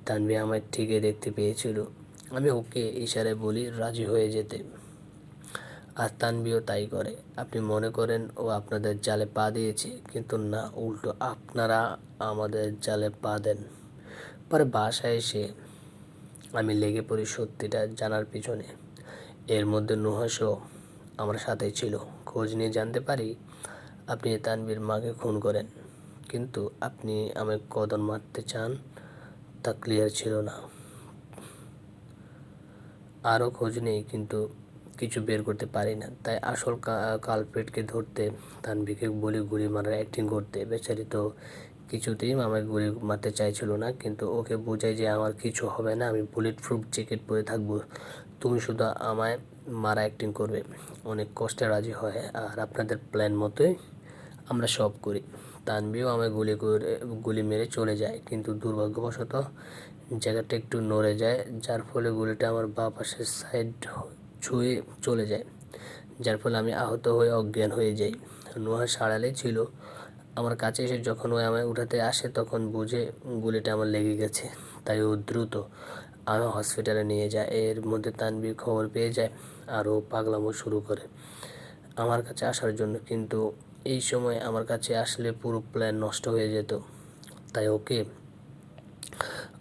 তানভি আমায় ঠিকই দেখতে পেয়েছিল। আমি ওকে ইশারায় বলি রাজি হয়ে যেতে, আর তানভিও তাই করে। আপনি মনে করেন ও আপনাদের জালে পা দিয়েছে, কিন্তু না, উল্টো আপনারা আমাদের জালে পা দেন। পরে বাসায় এসে আমি লেগে পড়ি সত্যিটা জানার পিছনে। এর মধ্যে নুহাসও আমার সাথেই ছিল। খোঁজ নিয়ে জানতে পারি আপনি তানভীর মাকে খুন করেন, কিন্তু আপনি আমায় কদর মারতে চান তা ক্লিয়ার ছিল না। আরও খোঁজ নেই, কিন্তু কিছু বের করতে পারি না। তাই আসল কালপ্রিটকে ধরতে তানভীকে বলি গুলি মারার অ্যাক্টিং করতে। বেচারি তো কিছুতেই আমায় গুলি মারতে চাইছিল না, কিন্তু ওকে বোঝাই যে আমার কিছু হবে না, আমি বুলেট প্রুফ জ্যাকেট পরে থাকবো, তুমি শুধু আমায় মারা অ্যাক্টিং করবে। অনেক কষ্টে রাজি হয়, আর আপনাদের প্ল্যান মতোই আমরা সব করি। তানভীও আমায় গুলি মেরে চলে যায়, কিন্তু দুর্ভাগ্যবশত জায়গাটা একটু নড়ে যায়, যার ফলে গুলিটা আমার বাঁ পাশের সাইড ছুঁয়ে চলে যায়, যার ফলে আমি আহত হয়ে অজ্ঞান হয়ে যাই। নুহাস আড়ালে ছিল। আমার কাছে এসে যখন ও আমায় উঠাতে আসে তখন বুঝে গুলিটা আমার লেগে গেছে, তাই ও দ্রুত আমি হসপিটালে নিয়ে যায়। এর মধ্যে তানভীর খবর পেয়ে যায়, আর ও পাগলামো শুরু করে আমার কাছে আসার জন্য, কিন্তু এই সময় আমার কাছে আসলে পুরো প্ল্যান নষ্ট হয়ে যেত। তাই ওকে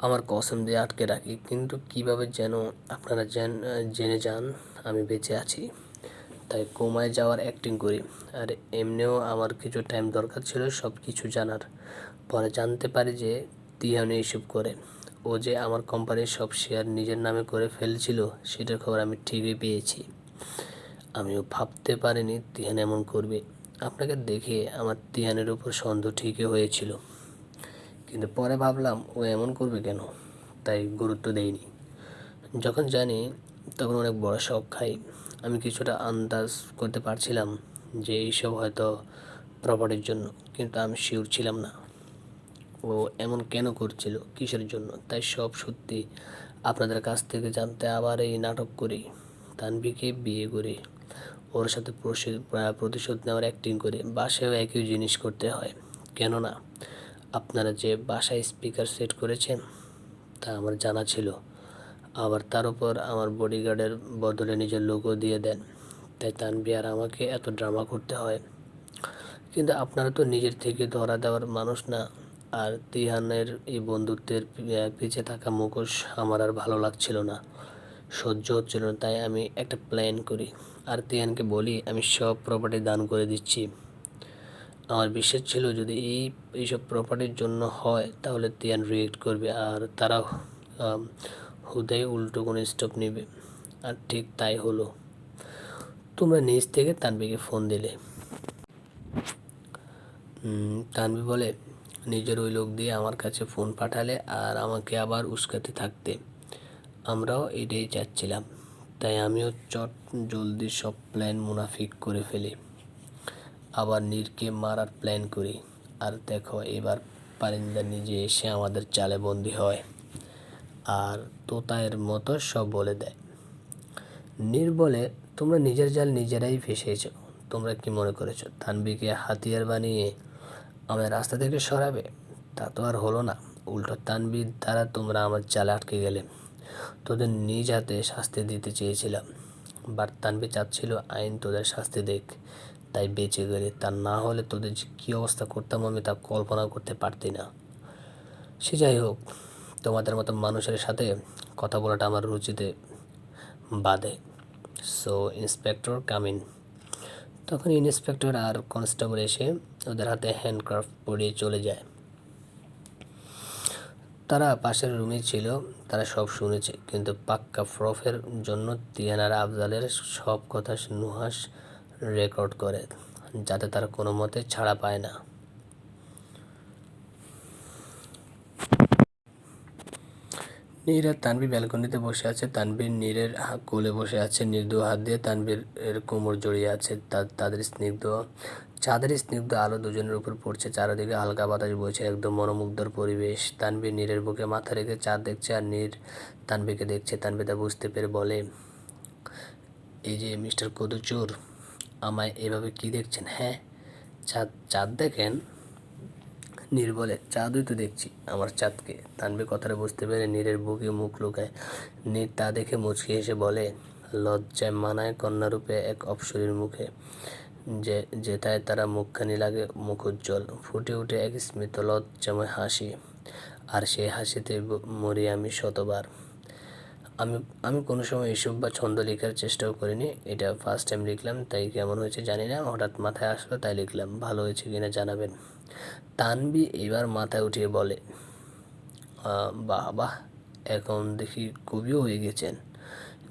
আমার কসম দিয়ে আটকে রাখি, কিন্তু কিভাবে যেন আপনারা জেনে যান আমি বেঁচে আছি, তাই কোমায় যাওয়ার অ্যাক্টিং করি। আর এমনিও আমার কিছু টাইম দরকার ছিল সব কিছু জানার। পরে জানতে পারি যে তিহান এইসব করে। ও যে আমার কোম্পানির সব শেয়ার নিজের নামে করে ফেলছিল সেটার খবর আমি ঠিকই পেয়েছি। আমিও ভাবতে পারিনি তিহান এমন করবে। আপনাকে দেখে আমার তিহানের উপর সন্দেহ ঠিকই হয়েছিল, কিন্তু পরে ভাবলাম ও এমন করবে কেন, তাই গুরুত্ব দেইনি। যখন জানি তখন অনেক বড় শক খাই। আমি কিছুটা আন্দাজ করতে পারছিলাম যে এইসব হয়তো প্রপার্টির জন্য, কিন্তু আমি শিওর ছিলাম না ও এমন কেন করছিল, কিসের জন্য। তাই সব সত্যি আপনাদের কাছ থেকে জানতে আবার এই নাটক করি, তানভীকে বিয়ে করি, ওর সাথে প্রতিশোধ নেওয়ার অ্যাক্টিং করে। বাসায়ও একই জিনিস করতে হয়, কেননা আপনারা যে বাসায় স্পিকার সেট করেছেন তা আমার জানা ছিল। আবার তার উপর আমার বডিগার্ডের বদলে নিজের লোকও দিয়ে দেন, তাই তানভী আর আমাকে এত ড্রামা করতে হয়। কিন্তু আপনারা তো নিজের থেকে ধরা দেওয়ার মানুষ না। আর তিহানের এই বন্ধুত্বের পিছে থাকা মুখোশ আমার আর ভালো লাগছিল না, সহ্য হচ্ছিল না। তাই আমি একটা প্ল্যান করি, আর তিহানকে বলি আমি সব প্রপার্টি দান করে দিচ্ছি। আমার বিশ্বাস ছিল যদি এইসব প্রপার্টির জন্য হয় তাহলে তিহান রিয়েক্ট করবে, আর তারা হুদাই উল্টো কোনো স্টেপ নেবে। আর ঠিক তাই হলো। তোমরা নিজ থেকে তানভীকে ফোন দিলে। তানভী বলে নিজের ওই লোক দিয়ে আমার কাছে ফোন পাঠালে আর আমাকে আবার উস্কাতে থাকতে। আমরাও এটাই চাচ্ছিলাম, তাই আমিও জলদি সব প্ল্যান মুনাফিক করে ফেলি। আবার নীরকে মারার প্ল্যান করি, আর দেখো এবার পারিন্দা নিজে এসে আমাদের চালে বন্দি হয়, আর তোতায়ের মতো সব বলে দেয়। নীর বলে তোমরা নিজের জাল নিজেরাই ফেসেছ। তোমরা কি মনে করেছো তানভীকে হাতিয়ার বানিয়ে আমাদের রাস্তা থেকে সরাবে? তা তো আর হলো না। উল্টো তানভীর দ্বারা তোমরা আমার জালে আটকে গেলে। তোদের নিজ হাতে শাস্তি দিতে চেয়েছিলাম, বাট তানভী চাচ্ছিল আইন তোদের শাস্তি দেখ, তাই বেঁচে গেলে। তা না হলে তোদের যে কী অবস্থা করতাম আমি তা কল্পনা করতে পারতি না। সে যাই হোক, তোমাদের মতো মানুষের সাথে কথা বলাটা আমার রুচিতে বাধে। So inspector come in. তখন ইন্সপেক্টর আর কনস্টেবল এসে ওদের হাতে হ্যান্ডকাফ পরিয়ে চলে যায়। তারা পাশের রুমে ছিল, তারা সব শুনেছে, কিন্তু পাক্কা প্রুফের জন্য তিয়ান আর আফজালের সব কথা নুহাস রেকর্ড করে, যাতে তারা কোনো মতে ছাড়া পায় না। নীর আর তানভীর ব্যালকনিতে বসে আছে। তানভীর নীরের কোলে বসে আছে, নীর দু হাত দিয়ে তানভীর এর কোমর জড়িয়ে আছে। তাদের চাঁদের স্নিগ্ধ আলো দুজনের উপর পড়ছে, চারিদিকে হালকা বাতাস বইছে, একদম মনোমুগ্ধর পরিবেশ। তানভীর নীরের বুকে মাথা রেখে চাঁদ দেখছে, আর নীর তানভীরকে দেখছে। তানভীর তা বুঝতে পেরে বলে, এই যে মিস্টার কদুচোর, আমায় এভাবে কি দেখছেন? হ্যাঁ, চাঁদ দেখেন? নীর বলে, চাঁদই তো দেখছি, আমার চাঁদকে। তানভীর কথাটা বুঝতে পেরে নীরের বুকে মুখ লুকায়। নীর তা দেখে মুচকি এসে বলে, লজ্জায় মানায় কন্যারূপে এক অপ্সরীর মুখে, যেথায় তারা মুখখানি লাগে মুখোজ্জ্বল। ফুটে উঠে এক স্মিত লজ্জাময় হাসি, আর সেই হাসিতে মরি আমি শতবার। আমি কোনো সময় এসব বা ছন্দ লেখার চেষ্টাও করিনি, এটা ফার্স্ট টাইম লিখলাম, তাই কেমন হয়েছে জানি না, হঠাৎ মাথায় আসলো তাই লিখলাম, ভালো হয়েছে কিনা জানাবেন। তানভীর এবার মাথায় উঠিয়ে বলে, বাহ বাহ, এখন দেখি কবিও হয়ে গেছেন।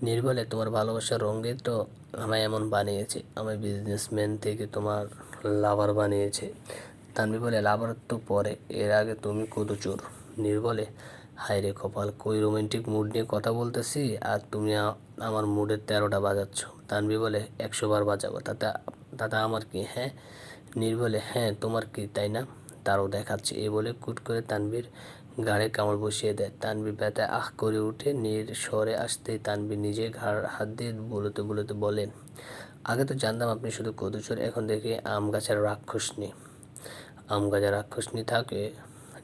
নীর বলে, তোমার ভালোবাসার রঙে তো আমায় এমন বানিয়েছে, আমায় বিজনেসম্যান থেকে তোমার লাভার বানিয়েছে। তানভীর বলে, লাভার তো পরে, এর আগে তুমি কদুচোর। নীর বলে, হায় রে কপাল, কই রোমান্টিক মুড নিয়ে কথা বলতেছি আর তুমি আমার মুডের 13টা বাজাচ্ছ। তানভীর বলে, 100 বার বাজাবো, তাতে আমার কি? হ্যাঁ। নীর বলে, হ্যাঁ তোমার কি, তাই না? তারও দেখাচ্ছে। এই বলে কুট করে তানভীর ঘাড়ে কামড় বসিয়ে দেয়। তানভীর ব্যথায় আহ করে উঠে। নীর সরে আসতেই তানভীর নিজে ঘাড় হাত দিয়ে বুলোতে বুলোতে বলে, আগে তো জানতাম আপনি শুধু কদুচোর, এখন দেখি আম গাছের রাক্ষসনী। আম গাছের রাক্ষসনী থাকে?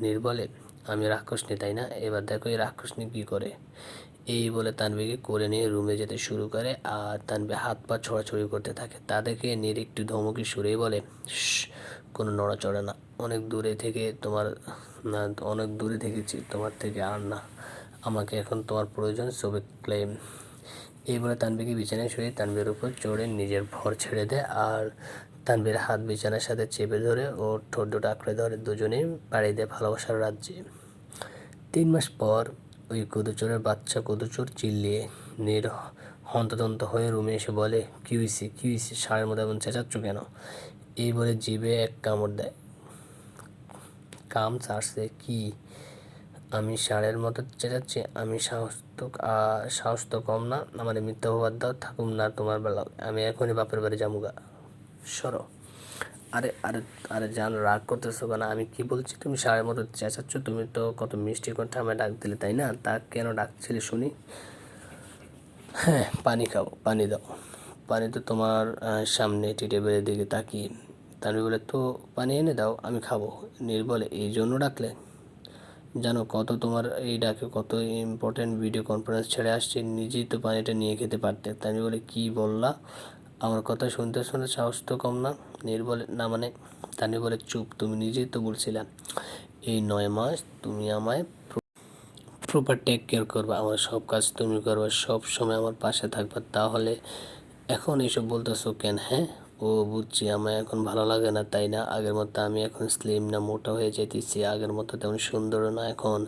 নীর বলে, আমি রাক্ষসনী তাই না? এবার দেখো এই রাক্ষসনী কী করে। এই বলে তানভীরকে কোলে নিয়ে রুমে যেতে শুরু করে, আর তানভীর হাত পা ছোড়াছুড়ি করতে থাকে। তা দেখে নীর একটু ধমকি সুরেই বলে, কোনো নড়াচড়া না, অনেক দূরে থেকে অনেক দূরে থেকেছি তোমার থেকে, আর না, আমাকে এখন তোমার প্রয়োজন, সবে ক্লেম। এই বলে তানভীরকে বিছানায় শুয়ে তানভীরের উপর চড়ে নিজের ভর ছেড়ে দেয়, আর তানভীর হাত বিছানার সাথে চেপে ধরে ও ঠোঁট দুটো আঁকড়ে ধরে, দুজনেই পাড়ি দেয় ভালোবাসার রাজ্যে। 3 মাস পর ওই কদুচোরের বাচ্চা কদুচোর চিল্লিয়ে নীর হন্তদন্ত হয়ে রুমে এসে বলে, কী হয়েছে, ষাঁড়ের মতো এমন চেঁচাচ্ছ কেন? এই বলে জিভে এক কামড় দেয়। কাম ছাড়ছে কি? আমি ষাঁড়ের মতো চেঁচাচ্ছি? আমি সাহস তো কম না, আমার মিথ্যা অপবাদ দাও, থাকুম না তোমার বেলা, আমি এখনই বাপের বাড়ি যামুগা, সরো। আরে আরে আরে জান, রাগ করতেছো কেন? আমি কি বলছি, তুমি ষাঁড়ের মতো চেঁচাচ্ছ? তুমি তো কত মিষ্টি কণ্ঠে আমায় ডাক দিলে, তাই না? তা কেন ডাকছিলে শুনি? হ্যাঁ, পানি খাও, পানি দাও। পানি তো তোমার সামনে টেবিলের দিকে তাকিয়ে। তানভীর বলে, তো পানি এনে দাও, আমি খাবো। নীর বলে, এই জন্য ডাকলে? জানো কত তোমার এই ডাকে কত ইম্পর্টেন্ট ভিডিও কনফারেন্স ছেড়ে আসছে, নিজেই তো পানিটা নিয়ে খেতে পারতে। তানভীর বলে, কি বললা? আমার কথা শুনতে শুনতে সাহস তো কম না? নীর বলে, না মানে। তানভীর বলে, চুপ, তুমি নিজেই তো বলছিলা এই 9 মাস তুমি আমায় প্রপার টেক কেয়ার করবা, আমার সব কাজ তুমি করবা, সব সময় আমার পাশে থাকবা, তাহলে এখন এইসব বলতেছো কেন? হ্যাঁ, ও বুঝছি, আমায় এখন ভালো লাগে না, তাই না? আগের মতো আমি এখন স্লিম না, মোটা হয়ে যেতেছি, আগের মতো তেমন সুন্দরও না এখন,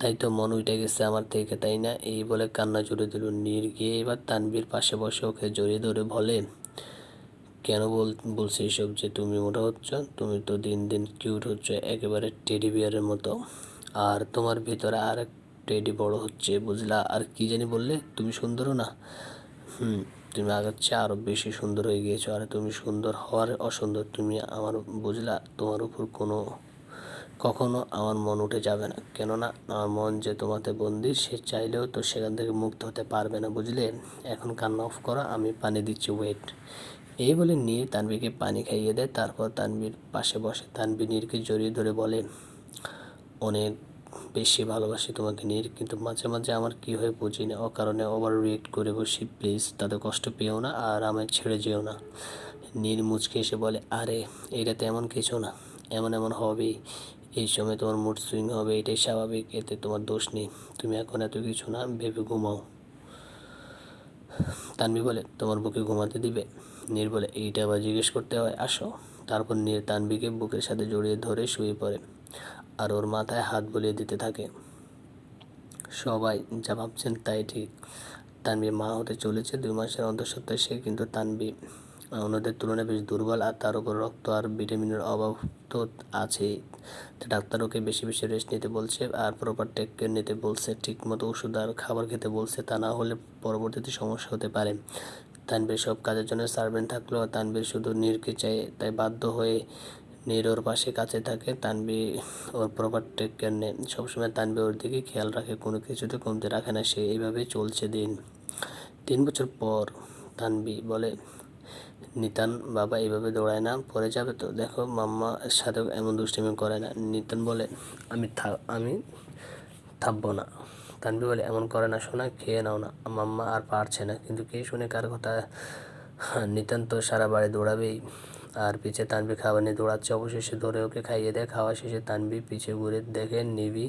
তাই তো মন উঠে গেছে আমার থেকে, তাই না? এই বলে কান্না জুড়ে দিল। নীর গিয়ে এবার তানভীর পাশে বসে ওকে জড়িয়ে ধরে বলে, কেন বলছি এইসব যে তুমি মোটা হচ্ছ? তুমি তো দিন দিন কিউট হচ্ছ, একেবারে টেডি বিয়ারের মতো, আর তোমার ভিতরে আর এক টেডি বড় হচ্ছে, বুঝলা? আর কি জানি বললে, তুমি সুন্দরও না? তুমি আগের চেয়ে আরও বেশি সুন্দর হয়ে গিয়েছো, আর তুমি সুন্দর হওয়ার অসুন্দর তুমি আমার, বুঝলা? তোমার উপর কখনো আমার মন উঠে যাবে না, কেননা আমার মন যে তোমাতে বন্দি, সে চাইলেও তো সেখান থেকে মুক্ত হতে পারবে না, বুঝলে? এখন কান্না অফ করো, আমি পানি দিচ্ছি, ওয়েট। এই বলে নীর তানভীরকে পানি খাইয়ে দেয়। তারপর তানভীর পাশে বসে। তানভীর নীরকে জড়িয়ে ধরে বলে, অনেক বেশি ভালোবাসি তোমাকে নীর, কিন্তু মাঝে মাঝে আমার কি হয় বুঝি না, অকারণে ওভার রিয়েক্ট করে বসি, প্লিজ তাতে কষ্ট পেও না, আর আমায় ছেড়ে যেও না। নীর মুচকে এসে বলে, আরে এটা তেমন কিছু না, এমন এমন হবেই, এই সময় তোমার মুড সুইং হবে, এটাই স্বাভাবিক, এতে তোমার দোষ নেই, তুমি এখন এত কিছু না ভেবে ঘুমাও। তানভি বলে, তোমার বুকে ঘুমাতে দিবে? নীর বলে, এইটা আবার জিজ্ঞেস করতে হয়, আসো। তারপর নীর তানভিকে বুকের সাথে জড়িয়ে ধরে শুয়ে পড়ে আর ওর মাথায় হাত বুলিয়ে দিতে থাকে। সবাই যা ভাবছেন তাই ঠিক। তানভি মা হতে চলেছে 2 মাসের অন্তঃসত্ত্বা সে, কিন্তু তানভি অন্যদের তুলনায় বেশ দুর্বল, আর তার উপর রক্ত আর ভিটামিনের অভাব তো আছেই। ডাক্তার ওকে বেশি বেশি রেস্ট নিতে বলছে আর প্রপার টেক কেয়ার নিতে বলছে, ঠিকমতো ওষুধ আর খাবার খেতে বলছে, তা না হলে পরবর্তীতে সমস্যা হতে পারে। তানভীর সব কাজের জন্য সার্ভেন্ট থাকলেও তানভীর শুধু নীরকে চায়, তাই বাধ্য হয়ে নীর ওর পাশে কাছে থাকে। তানভি ওর প্রপার টেক কেয়ার নেয়, সবসময় তানভি ওর দিকে খেয়াল রাখে, কোনো কিছুতে কমতে রাখে না সে। এইভাবেই চলছে দিন। 3 বছর পর তানভি বলে, নিতান বাবা এইভাবে দৌড়ায় না, পরে যাবে তো, দেখো মাম্মার সাথেও এমন দুষ্টামি করে না। নিতান বলে, আমি থাকবো না। তানভি বলে, এমন করে না সোনা, খেয়ে নাও না, মাম্মা আর পারছে না। কিন্তু কে শুনে কার কথা? নিতান তো সারা বাড়ি দৌড়াবেই। আর পিছে তানভি খাবার নিয়ে দৌড়াচ্ছে। অবশেষে ধরে ওকে খাইয়ে দেয়। খাওয়া শেষে তানভি পিছে ঘুরে দেখে নিবি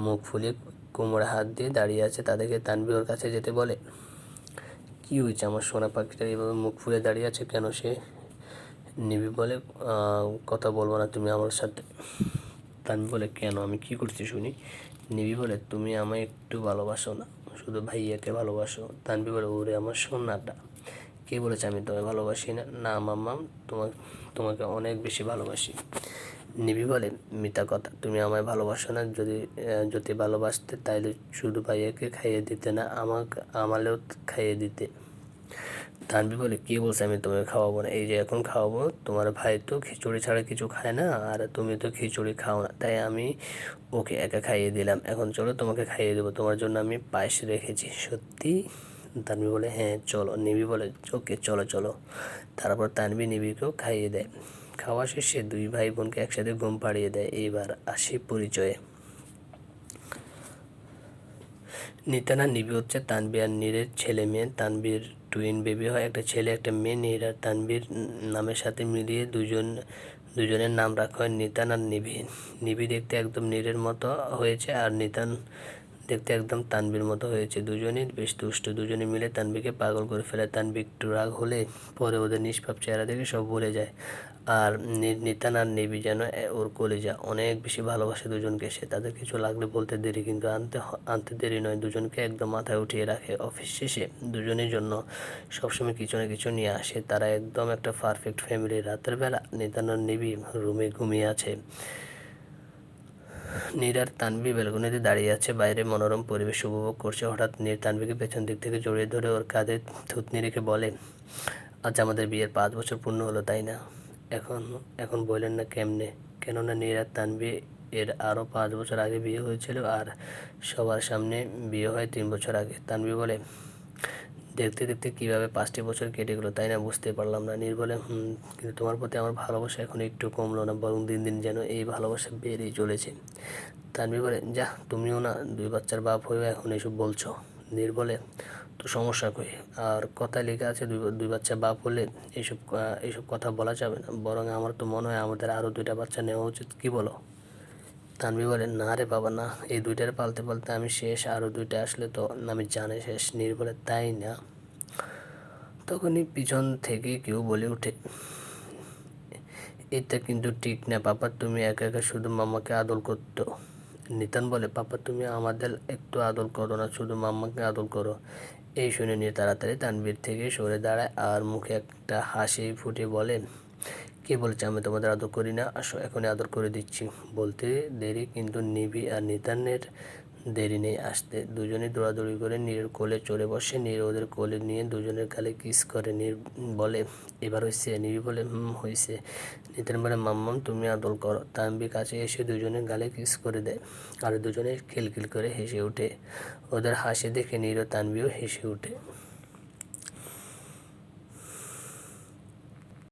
মুখ ফুলিয়ে কোমরে হাত দিয়ে দাঁড়িয়ে আছে। তাদেরকে তানভি ওর কাছে যেতে বলে, কী হয়েছে আমার সোনা পাখিটা এইভাবে মুখ ফুলে দাঁড়িয়ে আছে কেন সে? নিবি বলে, কথা বলবো না তুমি আমার সাথে। তানভি বলে, কেন, আমি কি করছি শুনি? নিবি বলে, তুমি আমায় একটু ভালোবাসো না, শুধু ভাইয়াকে ভালোবাসো। তানভি বলে, ওরে আমার সোনাটা, কে বলেছে আমি তোমায় ভালোবাসি না? না মাম্মা, তোমাকে অনেক বেশি ভালোবাসি। নিবি বলে, মিথ্যা কথা, তুমি আমায় ভালোবাসো না। যদি ভালোবাসতে তাইলে শুধু ভাইয়াকে খাইয়ে দিতে না, আমালেও খাইয়ে দিতে। তানভি বলে, কে বলছে আমি তোমাকে খাওয়াবো না? এই যে এখন খাওয়াবো। তোমার ভাই তো খিচুড়ি ছাড়া কিছু খায় না, আর তুমি তো খিচুড়ি খাও না, তাই আমি ওকে একা খাইয়ে দিলাম। এখন চলো তোমাকে খাইয়ে দেবো, তোমার জন্য আমি পায়েস রেখেছি। সত্যি? তানভি বলে, হ্যাঁ চলো। নিবি বলে, ওকে চলো চলো। তারপর তানভি নিবিকেও খাইয়ে দেয়। খাওয়া শেষে 2 ভাই বোনকে একসাথে ঘুম পাড়িয়ে দেয়। এইবার আসি পরিচয়ে। নিতান আর নিবি হচ্ছে তানভি আর নীরের ছেলে মেয়ে। তানভীর টুইন বেবি হয়, একটা ছেলে একটা মেয়ে। নীর আর তানভীর নামের সাথে মিলিয়ে দুজনের নাম রাখা হয় নিতান আর নিবি। নিবি দেখতে একদম নীরের মতো হয়েছে, আর নিতান দেখতে একদম তানভীর মতো হয়েছে। দুজনেই বেশ দুষ্ট, দুজনে মিলে তানভীকে পাগল করে ফেলে। তানভী একটু রাগ হলে পরে ওদের নিষ্পাপ চেহারা দেখে সব ভুলে যায়। আর নিতান আর নিবি যেন ওর কলিজা, অনেক বেশি ভালোবাসে দুজনকে সে। তাদের কিছু লাগলে বলতে দেরি, কিন্তু আনতে দেরি নয়, দুজনকে একদম মাথায় উঠিয়ে রাখে। অফিস শেষে দুজনের জন্য সবসময় কিছু না কিছু নিয়ে আসে। তারা একদম একটা পারফেক্ট ফ্যামিলি। রাতের বেলা নিতান আর নিবি রুমে ঘুমিয়ে আছে। নীর আর তানভি ব্যালকনিতে দাঁড়িয়ে আছে, বাইরে মনোরম পরিবেশ উপভোগ করছে। হঠাৎ নীর তানভিকে পেছন দিক থেকে জড়িয়ে ধরে ওর কাঁধে থুতনি রেখে বলে, আজ আমাদের বিয়ের 5 বছর পূর্ণ হলো, তাই না? এখন এখন বললেন না কেমনে? কেননা নীর আর তানভি এর আরও 5 বছর আগে বিয়ে হয়েছিল, আর সবার সামনে বিয়ে হয় 3 বছর আগে। তানভি বলে, দেখতে দেখতে কীভাবে 5টি বছর কেটে গেলো, তাই না? বুঝতে পারলাম না। নীর বলে, কিন্তু তোমার প্রতি আমার ভালোবাসা এখন একটু কমলো না, বরং দিন দিন যেন এই ভালোবাসা বেড়েই চলেছে। তানভি বলে, যা, তুমিও না 2 বাচ্চার বাপ হয়েও এখন এসব বলছো। নীর বলে, তো সমস্যা কই? আর কথায় লেখা আছে 2 বাচ্চা বাপ হলে এইসব কথা বলা যাবে না। বরং আমার তো মনে হয় আমাদের আরও 2টা বাচ্চা নেওয়া উচিত, কি বলো? তানভি বলে, না রে বাবা না, এই 2টার পালতে পালতে আমি শেষ, আরও 2টা আসলে তো আমি জানে শেষ। নীর বলে, তাই না? তখনই পিছন থেকে কেউ বলে ওঠে, এটা কিন্তু ঠিক না পাপা, তুমি একা একা শুধু মাম্মাকে আদর করতো। নিতান বলে, পাপা তুমি আমাদের একটু আদর করো না, শুধু মাম্মাকে আদর করো। এই শুনে নিয়ে তাড়াতাড়ি তানভীর থেকে সরে দাঁড়ায় আর মুখে একটা হাসি ফুটে বলে, কে বলেছে আমি তোমাদের আদর করি না? আসো এখনই আদর করে দিচ্ছি। বলতে দেরি, কিন্তু নিবি আর নিতানের দেরি নেই আসতে। দুজনেই দৌড়াদৌড়ি করে নীরের কোলে চড়ে বসে। নীর ওদের কোলে নিয়ে দুজনের গালে কিস করে। নীর বলে, এবার হয়েছে? নিবি বলে, হয়েছে। নিতান বলে, মাম্মাম তুমি আদর করো। তানভি কাছে এসে দুজনের গালে কিস করে দেয়, আর দুজনে খিলখিল করে হেসে ওঠে। ওদের হাসি দেখে নীর ও তানভিও হেসে ওঠে।